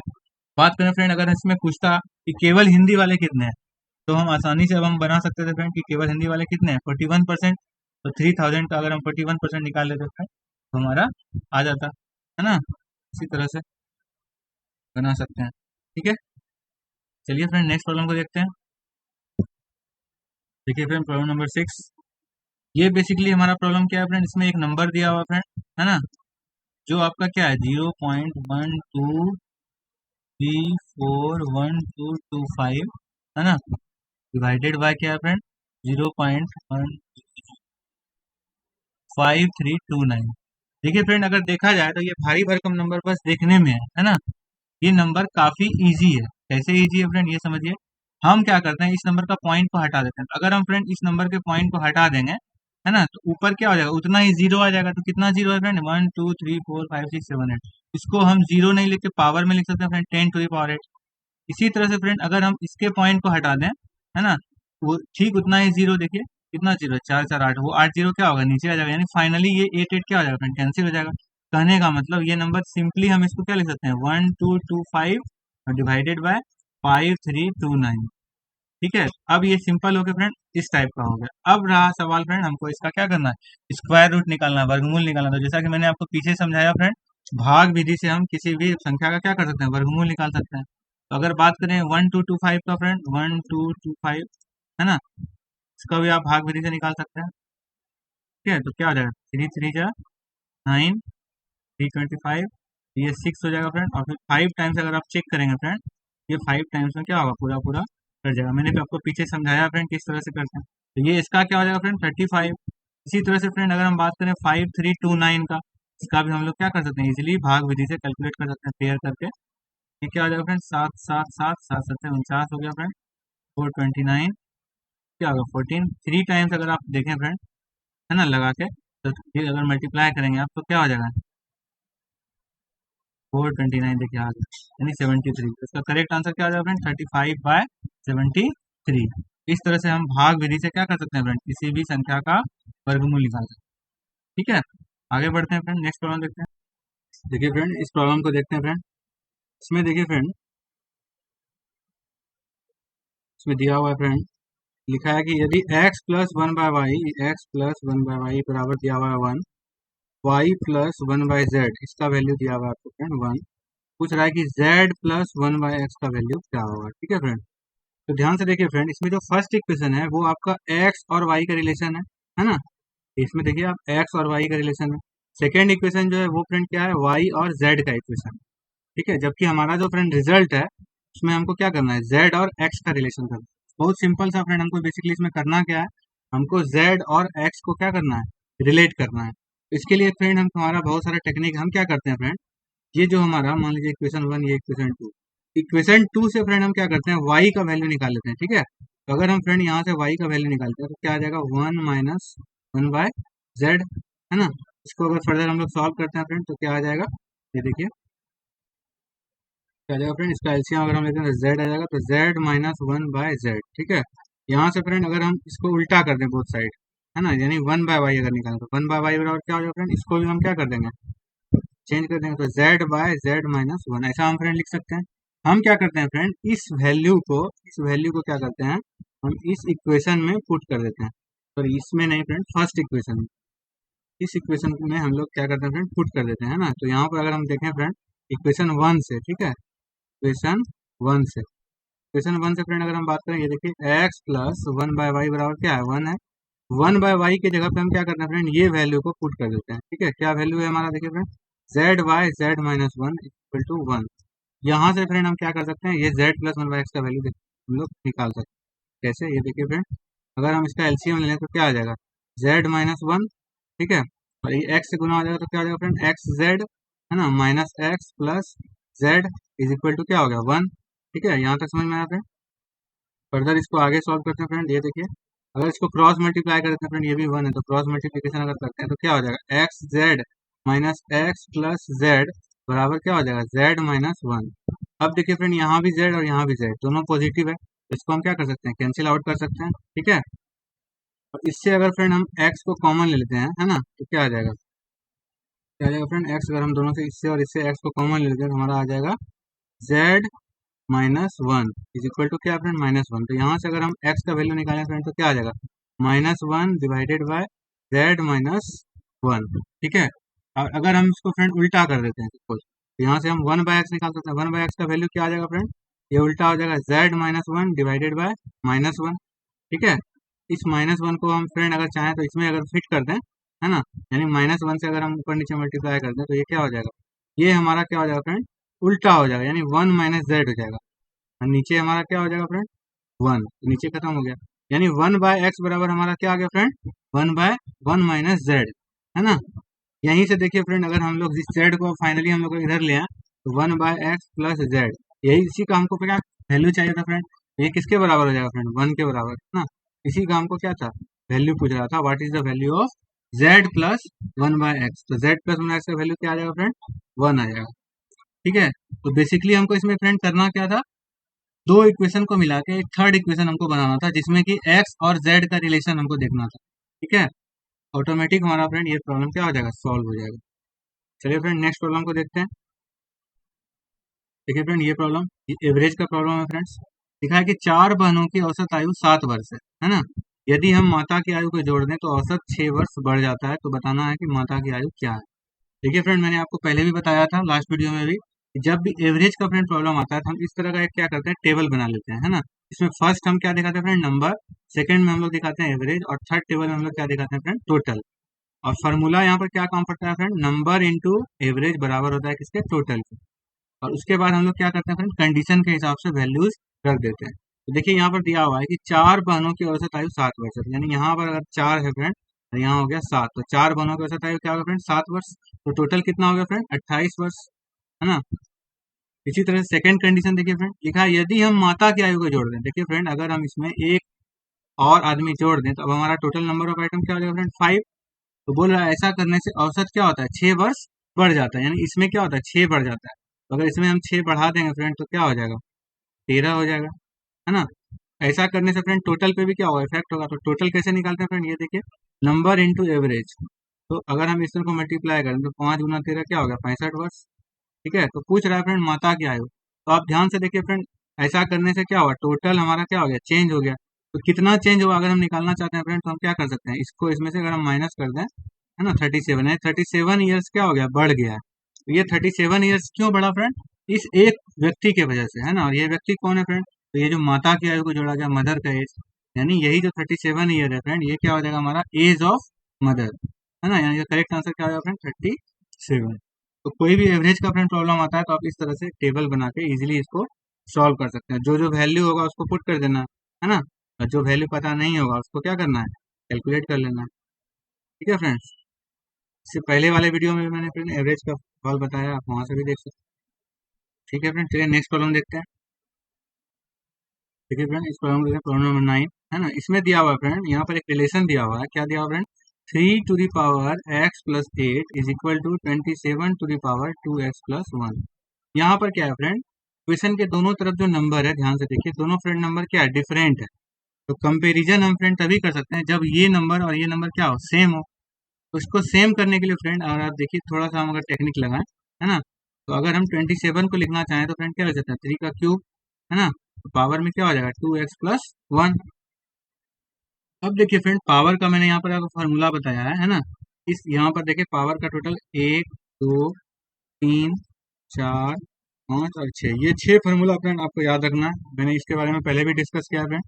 बात करें फ्रेंड अगर इसमें पूछता कि केवल हिंदी वाले कितने हैं, तो हम आसानी से अब हम बना सकते थे फ्रेंड कि केवल हिंदी वाले कितने हैं, 41%। तो 3000 का अगर हम 41% निकाल लेते फ्रेंड, तो हमारा आ जाता, है ना। इसी तरह से बना सकते हैं। ठीक है, चलिए फ्रेंड नेक्स्ट प्रॉब्लम को देखते हैं। देखिए फ्रेंड प्रॉब्लम नंबर 6, ये बेसिकली हमारा प्रॉब्लम क्या है फ्रेंड, इसमें एक नंबर दिया हुआ फ्रेंड, है ना, जो आपका क्या है 0.12341225, है ना, डिवाइडेड बाय क्या है फ्रेंड, 0.15329। देखिए फ्रेंड अगर देखा जाए तो ये भारी भरकम नंबर बस देखने में है ना। ये नंबर काफी इजी है। कैसे इजी है फ्रेंड, ये समझिए। हम क्या करते हैं, इस नंबर का पॉइंट को हटा देते हैं। अगर हम फ्रेंड इस नंबर के पॉइंट को हटा देंगे, है ना, तो ऊपर क्या हो जाएगा, उतना ही जीरो आ जाएगा। तो कितना जीरो है फ्रेंड, 1 2 3 4 5 6 7 8। इसको हम जीरो नहीं लिख के पावर में लिख सकते हैं फ्रेंड, 10 to the power 8। इसी तरह से फ्रेंड अगर हम इसके पॉइंट को हटा दें, है ना, वो ठीक उतना ही जीरो, देखिए कितना जीरो है, 4 4 8, वो 8 जीरो क्या होगा, नीचे आ जाएगा। यानी फाइनली ये 8 8 क्या हो जाएगा फ्रेंड, कैंसिल हो जाएगा। कहने का मतलब ये नंबर सिंपली हम इसको क्या लिख सकते हैं, 1225 डिवाइडेड बाय 5329। ठीक है, अब ये सिंपल हो गया फ्रेंड, इस टाइप का हो गया। अब रहा सवाल फ्रेंड, हमको इसका क्या करना है, स्क्वायर रूट निकालना है, वर्गमूल निकालना है। तो जैसा कि मैंने आपको पीछे समझाया फ्रेंड, भाग विधि से हम किसी भी संख्या का क्या कर सकते हैं, वर्गमूल निकाल सकते हैं। तो अगर बात करें 1225 का फ्रेंड, 1225 है ना, इसका भी आप भाग विधि से निकाल सकते हैं। ठीक है, तो क्या हो जाएगा, 3 3 जा 9, 325, ये 6 हो जाएगा फ्रेंड। और फिर 5 टाइम्स अगर आप चेक करेंगे फ्रेंड, ये 5 टाइम्स में क्या होगा, पूरा पूरा कट जाएगा। मैंने भी आपको पीछे समझाया फ्रेंड किस तरह से करते हैं। तो ये इसका क्या हो जाएगा फ्रेंड, 35। इसी तरह से फ्रेंड अगर हम बात करें 5329 का, इसका भी हम लोग क्या कर सकते हैं, इजिली भाग विधि से कैलकुलेट कर सकते हैं पेयर करके। ये क्या हो जाएगा फ्रेंड, 7 7 7 7 7 हो गया फ्रेंड, 429 क्या होगा, 14। 3 टाइम्स अगर आप देखें फ्रेंड, है ना, लगा के, तो फिर अगर मल्टीप्लाई करेंगे आप तो क्या हो जाएगा, 429 देखिए आ गया, यानी 73। इसका करेक्ट आंसर क्या हो जाएगा फ्रेंड, 35/73। इस तरह से हम भाग विधि से क्या कर सकते हैं फ्रेंड, किसी भी संख्या का वर्गमूल निकाल सकते हैं। ठीक है, आगे बढ़ते हैं फ्रेंड, नेक्स्ट प्रॉब्लम देखते हैं। देखिए फ्रेंड, इस प्रॉब्लम को देखते हैं फ्रेंड। इसमें देखिए फ्रेंड, इसमें दिया हुआ है फ्रेंड, लिखा है कि यदि x plus one by Y, X plus one by Y बराबर दिया हुआ है 1, Y plus one by Z, इसका वैल्यू दिया हुआ है आपको फ्रेंड 1। पूछ रहा है कि z plus one bye x का वैल्यू क्या होगा। ठीक है फ्रेंड, तो ध्यान से देखिए फ्रेंड, इसमें जो फर्स्ट इक्वेशन है वो आपका x और y का रिलेशन है ना। इसमें देखिए आप x और y का रिलेशन है। सेकेंड इक्वेशन जो है वो फ्रेंड क्या है, y और z का इक्वेशन। ठीक है, जबकि हमारा जो फ्रेंड रिजल्ट है उसमें हमको क्या करना है, z और x का रिलेशन करना है। बहुत सिंपल सा फ्रेंड, हमको बेसिकली इसमें करना क्या है, हमको z और x को क्या करना है, रिलेट करना है। इसके लिए फ्रेंड हम हमारा बहुत सारा टेक्निक हम क्या करते हैं फ्रेंड, ये जो हमारा मान लीजिए इक्वेशन 1, ये इक्वेशन 2, इक्वेशन 2 से फ्रेंड हम क्या करते हैं, y का वैल्यू निकाल लेते हैं। ठीक है, तो अगर हम फ्रेंड यहाँ से y का वैल्यू निकालते हैं तो क्या आ जाएगा, 1 माइनस वन बाय जेड, है ना। इसको अगर फर्दर हम लोग सॉल्व करते हैं फ्रेंड तो क्या आ जाएगा, ये देखिए क्या आ जाएगा फ्रेंड, इसका एलसीएम अगर हम लेते हैं तो z आ जाएगा, तो z minus one by Z. ठीक है, यहाँ से फ्रेंड अगर हम इसको उल्टा कर दें बोथ साइड, है ना, यानी 1/y अगर निकालें तो 1/y बराबर क्या हो जाएगा फ्रेंड, इसको भी हम क्या कर देंगे, चेंज कर देंगे, तो z by Z minus one, ऐसा हम फ्रेंड लिख सकते हैं। हम क्या करते हैं फ्रेंड, इस वैल्यू को क्या करते हैं, हम इस इक्वेशन में पुट कर देते हैं। पर इसमें नहीं फ्रेंड, फर्स्ट इक्वेशन में, इस इक्वेशन में हम लोग क्या करते हैं फ्रेंड, पुट कर देते हैं ना। तो यहाँ पर अगर हम देखें फ्रेंड, इक्वेशन 1 से, ठीक है, इक्वेशन 1 से, इक्वेशन 1 से फ्रेंड अगर हम बात करें, ये देखिए x plus one by Y बराबर क्या है, 1 है। 1/y की जगह पे हम क्या करते हैं फ्रेंड, ये वैल्यू को पुट कर देते हैं। ठीक है, क्या वैल्यू है हमारा, देखिए friend, z by Z minus one equal to 1। यहाँ से फ्रेंड हम क्या कर सकते हैं, ये z plus one by x का वैल्यू हम लोग निकाल सकते हैं। कैसे, ये देखिए फ्रेंड, अगर हम इसका एलसीएम ले लें तो क्या आ जाएगा, z माइनस वन, ठीक है, और ये x से गुना हो जाएगा तो क्या हो जाएगा फ्रेंड, एक्स जेड, है ना, minus X plus Z is equal to क्या हो गया, 1। ठीक है, यहाँ तक समझ में आया फ्रेंड। फर्दर इसको आगे सॉल्व करते हैं फ्रेंड, ये देखिए अगर इसको क्रॉस मल्टीप्लाई करते हैं फ्रेंड, ये भी 1 है, तो क्रॉस मल्टीप्लीकेशन अगर करते हैं तो क्या हो जाएगा, x Z minus X plus Z बराबर क्या हो जाएगा, जेड माइनस वन। अब देखिए फ्रेंड, यहाँ भी जेड और यहाँ भी जेड दोनों पॉजिटिव है, तो इसको हम क्या कर सकते हैं, कैंसिल आउट कर सकते हैं। ठीक है, और इससे अगर फ्रेंड हम एक्स को कॉमन ले लेते हैं, है ना, तो क्या आ जाएगा, क्या आ जाएगा फ्रेंड, एक्स अगर हम दोनों से, इससे और इससे एक्स को कॉमन ले लेते हैं तो हमारा आ जाएगा Z minus one is equal to क्या फ्रेंड, माइनस वन। तो यहाँ से अगर हम x का वैल्यू निकालें फ्रेंड तो क्या आ जाएगा, minus one divided by Z minus one. ठीक है, और अगर हम इसको फ्रेंड उल्टा कर देते हैं सपोज, तो यहाँ से हम 1/x निकाल सकते हैं। 1/x का वैल्यू क्या आ जाएगा फ्रेंड, ये उल्टा हो जाएगा Z minus one divided by minus one. ठीक है, इस माइनस वन को हम फ्रेंड अगर चाहें तो इसमें अगर फिट कर दें, है ना, यानी माइनस वन से अगर हम ऊपर नीचे मल्टीप्लाई कर दें तो ये क्या हो जाएगा, ये हमारा क्या हो जाएगा फ्रेंड, उल्टा हो जाएगा, यानी 1 माइनस जेड हो जाएगा, और नीचे हमारा क्या हो जाएगा फ्रेंड, 1, नीचे खत्म हो गया, यानी 1/x बराबर हमारा क्या आ गया फ्रेंड, 1/1 माइनस जेड, है ना। यहीं से देखिए फ्रेंड, अगर हम लोग जिस जेड को फाइनली हम लोग इधर ले आए तो 1/x प्लस जेड, यही इसी का हमको क्या वैल्यू चाहिए था फ्रेंड, ये किसके बराबर हो जाएगा फ्रेंड, 1 के बराबर, है ना। इसी का हमको क्या था, वैल्यू पूछ रहा था, what is the value of Z plus 1/x। तो जेड प्लस 1/x का वैल्यू क्या आ जाएगा फ्रेंड, 1 आ जाएगा। ठीक है, तो बेसिकली हमको इसमें फ्रेंड करना क्या था, दो इक्वेशन को मिला के एक थर्ड इक्वेशन हमको बनाना था, जिसमें कि x और z का रिलेशन हमको देखना था। ठीक है, ऑटोमेटिक हमारा फ्रेंड ये प्रॉब्लम क्या हो जाएगा, सॉल्व हो जाएगा। चलिए फ्रेंड नेक्स्ट प्रॉब्लम को देखते हैं। देखिए फ्रेंड ये प्रॉब्लम, ये एवरेज का प्रॉब्लम है फ्रेंड्स। लिखा है कि 4 बहनों की औसत आयु 7 वर्ष है ना। यदि हम माता की आयु को जोड़ दें तो औसत 6 वर्ष बढ़ जाता है, तो बताना है कि माता की आयु क्या है। देखिए फ्रेंड मैंने आपको पहले भी बताया था लास्ट वीडियो में भी कि जब भी एवरेज का फ्रेंड प्रॉब्लम आता है तो हम इस तरह का एक क्या करते हैं, टेबल बना लेते हैं, है ना। इसमें फर्स्ट हम क्या दिखाते हैं फ्रेंड, नंबर, सेकंड में हम लोग दिखाते हैं एवरेज, और थर्ड टेबल में हम लोग क्या दिखाते हैं फ्रेंड, टोटल। और फार्मूला यहाँ पर क्या काम करता है फ्रेंड, नंबर इंटू एवरेज बराबर होता है किसके, टोटल के। और उसके बाद हम लोग क्या करते हैं फ्रेंड, कंडीशन के हिसाब से वैल्यूज रख देते हैं। तो देखिए यहाँ पर दिया हुआ है कि 4 बहनों की औसत आयु 7 वर्ष है, यानी यहाँ पर अगर 4 है फ्रेंड तो यहाँ हो गया 7, तो 4 बहनों की औसत आयु क्या होगा फ्रेंड, 7 वर्ष। तो टोटल कितना हो गया फ्रेंड, 28 वर्ष, है ना। इसी तरह से सेकंड कंडीशन देखिए फ्रेंड, लिखा है यदि हम माता की आयु को जोड़ दें। देखिए फ्रेंड अगर हम इसमें एक और आदमी जोड़ दें तो अब हमारा टोटल नंबर ऑफ आइटम क्या हो जाएगा फ्रेंड, 5। तो बोल रहा है ऐसा करने से औसत क्या होता है, 6 वर्ष बढ़ जाता है, यानी इसमें क्या होता है, 6 बढ़ जाता है। तो अगर इसमें हम 6 बढ़ा देंगे फ्रेंड तो क्या हो जाएगा, 13 हो जाएगा, है ना। ऐसा करने से फ्रेंड टोटल पे भी क्या होगा, इफेक्ट होगा। तो टोटल कैसे निकालते हैं फ्रेंड, ये देखिए, नंबर इंटू एवरेज। तो अगर हम इसको मल्टीप्लाई करें तो 5 गुना 13 क्या होगा, 65 वर्ष। ठीक है, तो पूछ रहा है फ्रेंड माता की आयु। तो आप ध्यान से देखिए फ्रेंड, ऐसा करने से क्या होगा, टोटल हमारा क्या हो गया, चेंज हो गया। तो कितना चेंज होगा अगर हम निकालना चाहते हैं फ्रेंड, तो हम क्या कर सकते हैं, इसको इसमें से अगर हम माइनस कर दें, है ना, 37 है, 37 ईयर्स क्या हो गया, बढ़ गया है। तो ये 37 ईयर्स क्यों बढ़ा फ्रेंड, इस एक व्यक्ति के वजह से, है ना। और ये व्यक्ति कौन है फ्रेंड, तो ये जो माता की आयु को जोड़ा गया, मदर का एज, यानी यही जो 37 ईयर है फ्रेंड, ये क्या हो जाएगा हमारा एज ऑफ मदर, है ना। यानी करेक्ट आंसर क्या हो जाएगा फ्रेंड, 37। तो कोई भी एवरेज का फ्रेंड प्रॉब्लम आता है तो आप इस तरह से टेबल बना के इजीली इसको सॉल्व कर सकते हैं। जो जो वैल्यू होगा उसको पुट कर देना है ना, और जो वैल्यू पता नहीं होगा उसको क्या करना है, कैलकुलेट कर लेना है। ठीक है फ्रेंड्स, इससे पहले वाले वीडियो में मैंने फ्रेंड एवरेज का सॉल्व बताया, आप वहां से भी देख सकते हैं। ठीक है फ्रेंड, चलिए नेक्स्ट प्रॉब्लम देखते हैं। देखिए फ्रेंड इस प्रॉब्लम को, प्रॉब्लम नंबर 9 है ना। इसमें दिया हुआ है फ्रेंड, यहाँ पर एक रिलेशन दिया हुआ है, क्या दिया हुआ है friend, 3 to the power x plus 8 is equal to 27 to the power 2x plus 1। यहाँ पर क्या है फ्रेंड, क्वेश्चन के दोनों तरफ जो नंबर है, ध्यान से देखिए, दोनों फ्रेंड नंबर क्या है, डिफरेंट है। तो कंपैरिजन हम फ्रेंड तभी कर सकते हैं जब ये नंबर और ये नंबर क्या हो, सेम हो। तो इसको सेम करने के लिए फ्रेंड, और आप देखिए थोड़ा सा हम अगर टेक्निक लगाएं, है ना, तो अगर हम 27 को लिखना चाहें तो फ्रेंड क्या लिख सकते हैं, 3 का क्यूब, है ना। तो पावर में क्या हो जाएगा, 2x प्लस 1। अब देखिए फ्रेंड पावर का मैंने यहाँ पर आपको फार्मूला बताया है ना। इस यहाँ पर देखिए पावर का टोटल 1 2 3 4 5 और 6, ये 6 फार्मूला फ्रेंड आपको याद रखना है। मैंने इसके बारे में पहले भी डिस्कस किया है फ्रेंड,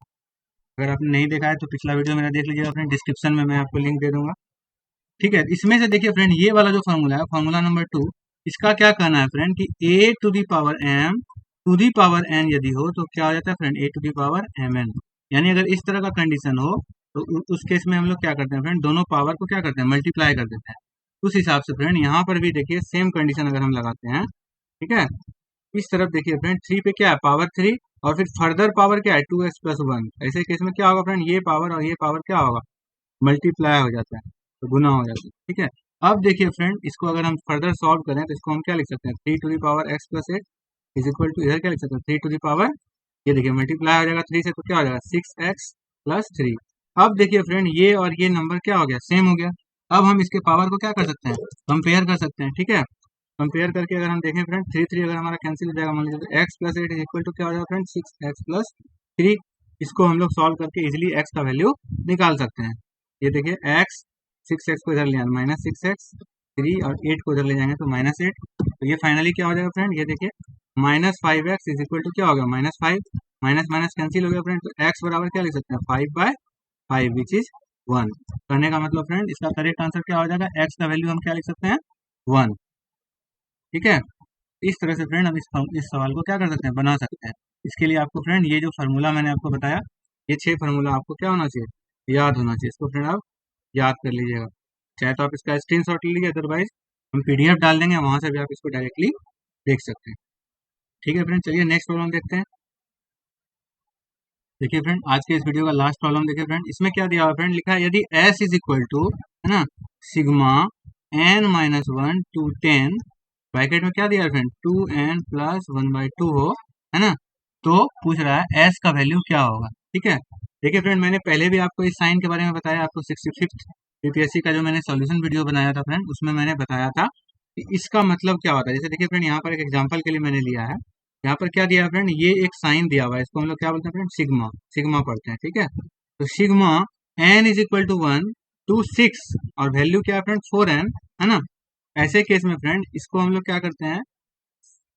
अगर आपने नहीं देखा है तो पिछला वीडियो मेरा देख लीजिएगा फ्रेंड, डिस्क्रिप्शन में मैं आपको लिंक दे दूंगा। ठीक है, इसमें से देखिए फ्रेंड ये वाला जो फार्मूला है, फार्मूला नंबर 2, इसका क्या कहना है फ्रेंड कि a to the power m to the power n यदि हो तो क्या हो जाता है friend, a to the power mn। यानी अगर इस तरह का कंडीशन हो तो उस केस में हम लोग क्या करते हैं फ्रेंड, दोनों पावर को क्या करते हैं, मल्टीप्लाई कर देते हैं। उस हिसाब से फ्रेंड यहाँ पर भी देखिए सेम कंडीशन अगर हम लगाते हैं, ठीक है, इस तरफ देखिए फ्रेंड 3 पे क्या है, पावर 3, और फिर फर्दर पावर क्या है, 2x प्लस 1। ऐसे केस में क्या होगा फ्रेंड, ये पावर और ये पावर क्या होगा, मल्टीप्लाई हो जाता है, तो गुना हो जाता है। ठीक है, अब देखिए फ्रेंड इसको अगर हम फर्दर सॉल्व करें तो इसको हम क्या लिख सकते हैं, 3 to the power x plus 8 is equal to, इधर क्या लिख सकते हैं, 3 टू दी पावर, ये देखिए मल्टीप्लाई हो जाएगा 3 से, तो क्या हो जाएगा 6x प्लस 3। अब देखिए फ्रेंड ये और ये नंबर क्या हो गया, सेम हो गया। अब हम इसके पावर को क्या कर सकते हैं, कंपेयर कर सकते हैं। ठीक है, कंपेयर करके अगर हम देखें फ्रेंड, 3 अगर हमारा कैंसिल हो जाएगा, मान लीजिए तो X plus 8 is equal to क्या हो जाएगा फ्रेंड, 6x प्लस 3। इसको हम लोग सॉल्व करके इजिली x का वैल्यू निकाल सकते हैं। ये देखिए x, 6x को इधर ले आना, माइनस 6x, 3 और 8 को इधर ले जाएंगे तो माइनस 8। तो ये फाइनली क्या हो जाएगा फ्रेंड, ये देखिए minus 5x is equal to क्या हो गया, माइनस 5, माइनस माइनस कैंसिल हो गया फ्रेंड। तो x बराबर क्या लिख सकते हैं, 5/5 विच इज 1। करने का मतलब फ्रेंड इसका करेक्ट आंसर क्या हो जाएगा, x का वैल्यू हम क्या लिख सकते हैं, 1। ठीक है, इस तरह से फ्रेंड हम इस सवाल को क्या कर सकते हैं, बना सकते हैं। इसके लिए आपको फ्रेंड ये जो फार्मूला मैंने आपको बताया, ये 6 फार्मूला आपको क्या होना चाहिए, याद होना चाहिए। इसको फ्रेंड आप याद कर लीजिएगा, चाहे तो आप इसका स्क्रीनशॉट ले लीजिए, अदरवाइज हम पीडीएफ डाल देंगे, वहां से भी आप इसको डायरेक्टली देख सकते हैं। ठीक है फ्रेंड, चलिए नेक्स्ट प्रॉब्लम देखते हैं। देखिए फ्रेंड आज के इस वीडियो का लास्ट प्रॉब्लम देखिए फ्रेंड, इसमें क्या दिया हुआ फ्रेंड, लिखा है यदि s इज इक्वल टू, है ना, sigma n minus 1 to 10, bracket में क्या दिया है फ्रेंड, 2n प्लस 1/2 हो, है ना, तो पूछ रहा है s का वैल्यू क्या होगा। ठीक है, देखिए फ्रेंड मैंने पहले भी आपको इस साइन के बारे में बताया, आपको 65th बीपीएससी का जो मैंने सॉल्यूशन वीडियो बनाया था फ्रेंड, उसमें मैंने बताया था कि इसका मतलब क्या होता है। जैसे देखिए फ्रेंड, यहाँ पर एक एग्जांपल के लिए मैंने लिया है, यहाँ पर क्या दिया है फ्रेंड, ये एक साइन दिया हुआ है, इसको हम लोग क्या बोलते हैं फ्रेंड, सिग्मा। सिग्मा पढ़ते हैं, ठीक है। तो sigma N is equal to 1 to 6 और वैल्यू क्या है फ्रेंड, 4n, है ना। ऐसे केस में फ्रेंड इसको हम लोग क्या करते हैं,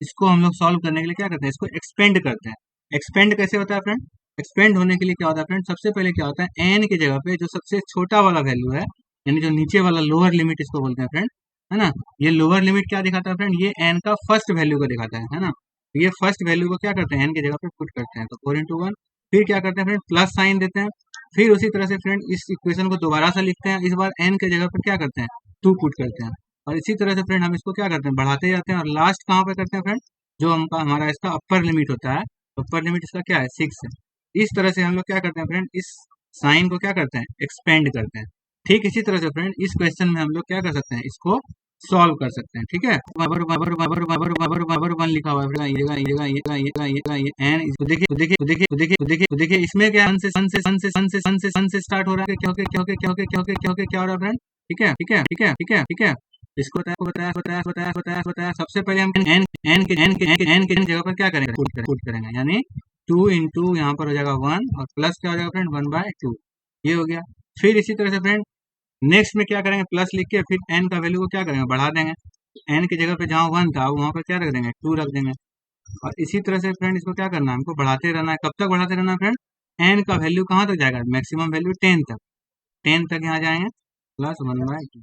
इसको हम लोग सॉल्व करने के लिए क्या करते हैं, इसको एक्सपेंड करते हैं। एक्सपेंड कैसे होता है फ्रेंड, एक्सपेंड होने के लिए क्या होता है फ्रेंड, सबसे पहले क्या होता है, एन की जगह पे जो सबसे छोटा वाला वैल्यू है, यानी जो नीचे वाला लोअर लिमिट इसको बोलते हैं फ्रेंड, है ना। ये लोअर लिमिट क्या दिखाता है फ्रेंड, ये एन का फर्स्ट वैल्यू को दिखाता है ना। तो ये फर्स्ट वैल्यू को क्या करते हैं, एन की जगह पे पुट करते हैं, तो 4 into 1, फिर क्या करते हैं फ्रेंड, प्लस साइन देते हैं। फिर उसी तरह से फ्रेंड इस इक्वेशन को दोबारा से लिखते हैं, इस बार एन के जगह पर क्या करते हैं, 2 पुट करते हैं। और इसी तरह से फ्रेंड हम इसको क्या करते हैं, बढ़ाते जाते हैं, और लास्ट कहाँ पे करते हैं फ्रेंड, जो हमका हमारा इसका अपर लिमिट होता है, अपर लिमिट इसका क्या है, 6 है। इस तरह से हम लोग क्या करते हैं फ्रेंड, इस साइन को क्या करते हैं, एक्सपेंड करते हैं। ठीक इसी तरह से फ्रेंड इस क्वेश्चन में हम लोग क्या कर सकते हैं, इसको सॉल्व कर सकते हैं, ठीक है। बबर बबर बबर बबर बबर बबर 1 लिखा हुआ है, ये एन इसको देखिए इसमें क्या सन से स्टार्ट हो रहा है, क्या हो रहा है फ्रेंड, ठीक है। इसको बताया सबसे पहले हम एन के जगह पर क्या करेंगे, पुट करेंगे, यानी 2 into यहाँ पर हो जाएगा 1 और प्लस क्या हो जाएगा फ्रेंड, 1/2, ये हो गया। फिर इसी तरह से फ्रेंड नेक्स्ट में क्या करेंगे, प्लस लिख के फिर एन का वैल्यू को क्या करेंगे, बढ़ा देंगे। एन की जगह पे जहाँ 1 था वहाँ पर क्या रख देंगे, 2 रख देंगे। और इसी तरह से फ्रेंड इसको क्या करना है, हमको बढ़ाते रहना है। कब तक बढ़ाते रहना है फ्रेंड, एन का वैल्यू कहाँ तक जाएगा, मैक्सिमम वैल्यू 10 तक, 10 तक यहाँ जाएंगे, प्लस 1/2।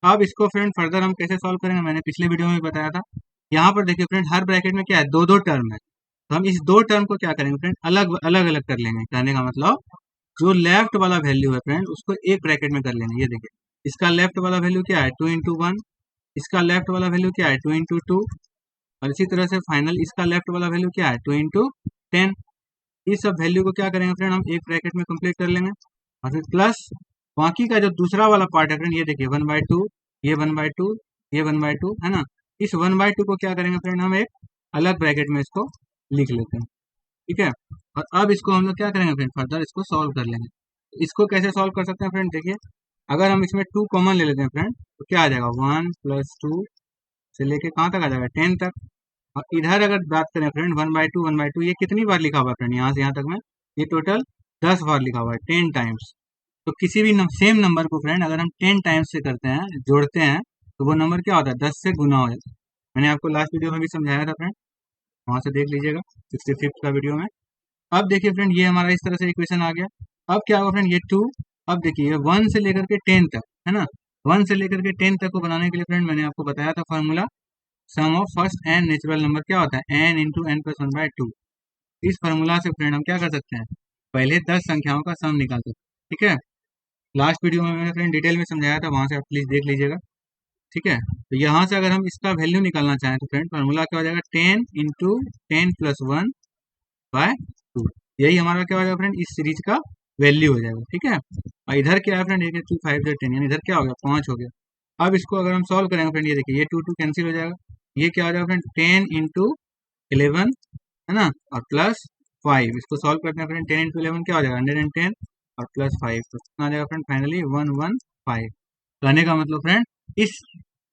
अब इसको फ्रेंड फर्दर हम कैसे सॉल्व करेंगे, मैंने पिछले वीडियो में बताया था। यहाँ पर देखिए फ्रेंड हर ब्रैकेट में क्या है, दो दो टर्म है, तो हम इस दो टर्म को क्या करेंगे फ्रेंड, अलग अलग अलग कर लेंगे। कहने का मतलब जो लेफ्ट वाला वैल्यू है फ्रेंड उसको एक ब्रैकेट में कर लेंगे। ये देखिए इसका लेफ्ट वाला वैल्यू क्या है, 2 into 1, इसका लेफ्ट वाला वैल्यू क्या है, 2 into 2, और इसी तरह से फाइनल इसका लेफ्ट वाला वैल्यू क्या है, 2 into 10। इस सब वैल्यू को क्या करेंगे फ्रेंड, हम एक ब्रैकेट में कंप्लीट कर लेंगे, और फिर प्लस बाकी का जो दूसरा वाला पार्ट है फ्रेंड, ये देखिए 1/2, ये 1/2, ये 1/2, है ना। इस 1/2 को क्या करेंगे फ्रेंड, हम एक अलग ब्रैकेट में इसको लिख लेते हैं, ठीक है। और अब इसको हम लोग क्या करेंगे फ्रेंड, फर्दर इसको सॉल्व कर लेंगे। इसको कैसे सॉल्व कर सकते हैं फ्रेंड, देखिए अगर हम इसमें 2 कॉमन ले लेते हैं फ्रेंड, तो क्या आ जाएगा, 1 + 2 से लेके कहाँ तक आ जाएगा, 10 तक। और इधर अगर बात करें फ्रेंड 1/2, ये कितनी बार लिखा हुआ है फ्रेंड, यहाँ से यहाँ तक में ये टोटल 10 बार लिखा हुआ है, 10 टाइम्स। तो किसी भी सेम नंबर को फ्रेंड अगर हम 10 टाइम्स से करते हैं, जोड़ते हैं, तो वो नंबर क्या होता है, 10 से गुना हो जाता है। मैंने आपको लास्ट वीडियो में भी समझाया था फ्रेंड, वहां से देख लीजिएगा 65th का वीडियो में। अब देखिए फ्रेंड ये हमारा इस तरह से इक्वेशन आ गया। अब क्या होगा फ्रेंड, ये 2, अब देखिए ये 1 से लेकर के 10 तक, है ना। 1 से लेकर के 10 तक को बनाने के लिए फ्रेंड मैंने आपको बताया था formula, sum of first N natural number क्या होता है, n into n + 1/2। इस फॉर्मूला से फ्रेंड हम क्या कर सकते हैं, पहले 10 संख्याओं का सम निकाल सकते हैं, ठीक है। लास्ट वीडियो में मैंने फ्रेंड डिटेल में समझाया था, वहां से आप प्लीज देख लीजिएगा, ठीक है। तो यहाँ से अगर हम इसका वैल्यू निकालना चाहें तो फ्रेंड फॉर्मूला क्या हो जाएगा, 10 into 10 + 1/2। यही हमारा क्या हो जाएगा फ्रेंड, इस सीरीज का वैल्यू हो जाएगा, ठीक है। और इधर क्या है फ्रेंड, 2 5 10, यानी इधर क्या हो गया, 5 हो गया। अब इसको अगर हम सॉल्व करेंगे फ्रेंड, ये देखिए ये 2 2 कैंसिल हो जाएगा, ये क्या हो जाएगा फ्रेंड, 10 into 11, है ना, और प्लस 5। इसको सॉल्व करते हैं फ्रेंड, 10 into 11 क्या हो जाएगा, 110, और प्लस 5, तो कितना आ जाएगा फ्रेंड, फाइनली 115। कहने का मतलब फ्रेंड इस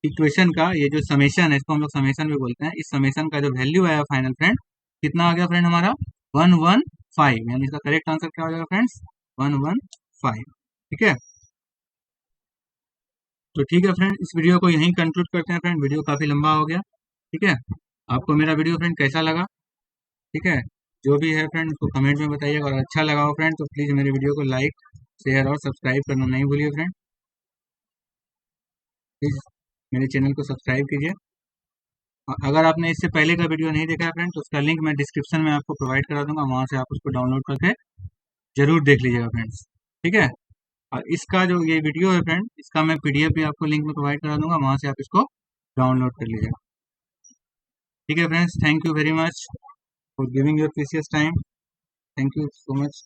इक्वेशन का ये जो समेशन है, इसको हम लोग समेशन भी बोलते हैं, इस समेशन का जो वैल्यू आया फाइनल फ्रेंड कितना आ गया फ्रेंड, हमारा 115, यानी इसका करेक्ट आंसर क्या हो जाएगा फ्रेंड्स, 115, ठीक है। तो ठीक है फ्रेंड, इस वीडियो को यहीं कंक्लूड करते हैं फ्रेंड, वीडियो काफी लंबा हो गया, ठीक है। आपको मेरा वीडियो फ्रेंड कैसा लगा, ठीक है, जो भी है फ्रेंड उसको कमेंट में बताइएगा, और अच्छा लगा हो फ्रेंड तो प्लीज़ मेरे वीडियो को लाइक, शेयर और सब्सक्राइब करना नहीं भूलिए फ्रेंड। प्लीज़ मेरे चैनल को सब्सक्राइब कीजिए। और अगर आपने इससे पहले का वीडियो नहीं देखा है फ्रेंड तो उसका लिंक मैं डिस्क्रिप्शन में आपको प्रोवाइड करा दूंगा, वहाँ से आप उसको डाउनलोड करके जरूर देख लीजिएगा फ्रेंड्स, ठीक है। और इसका जो ये वीडियो है फ्रेंड, इसका मैं PDF भी आपको लिंक में प्रोवाइड करा दूंगा, वहाँ से आप इसको डाउनलोड कर लीजिएगा, ठीक है friends. Thank you very much for giving your precious time, thank you so much.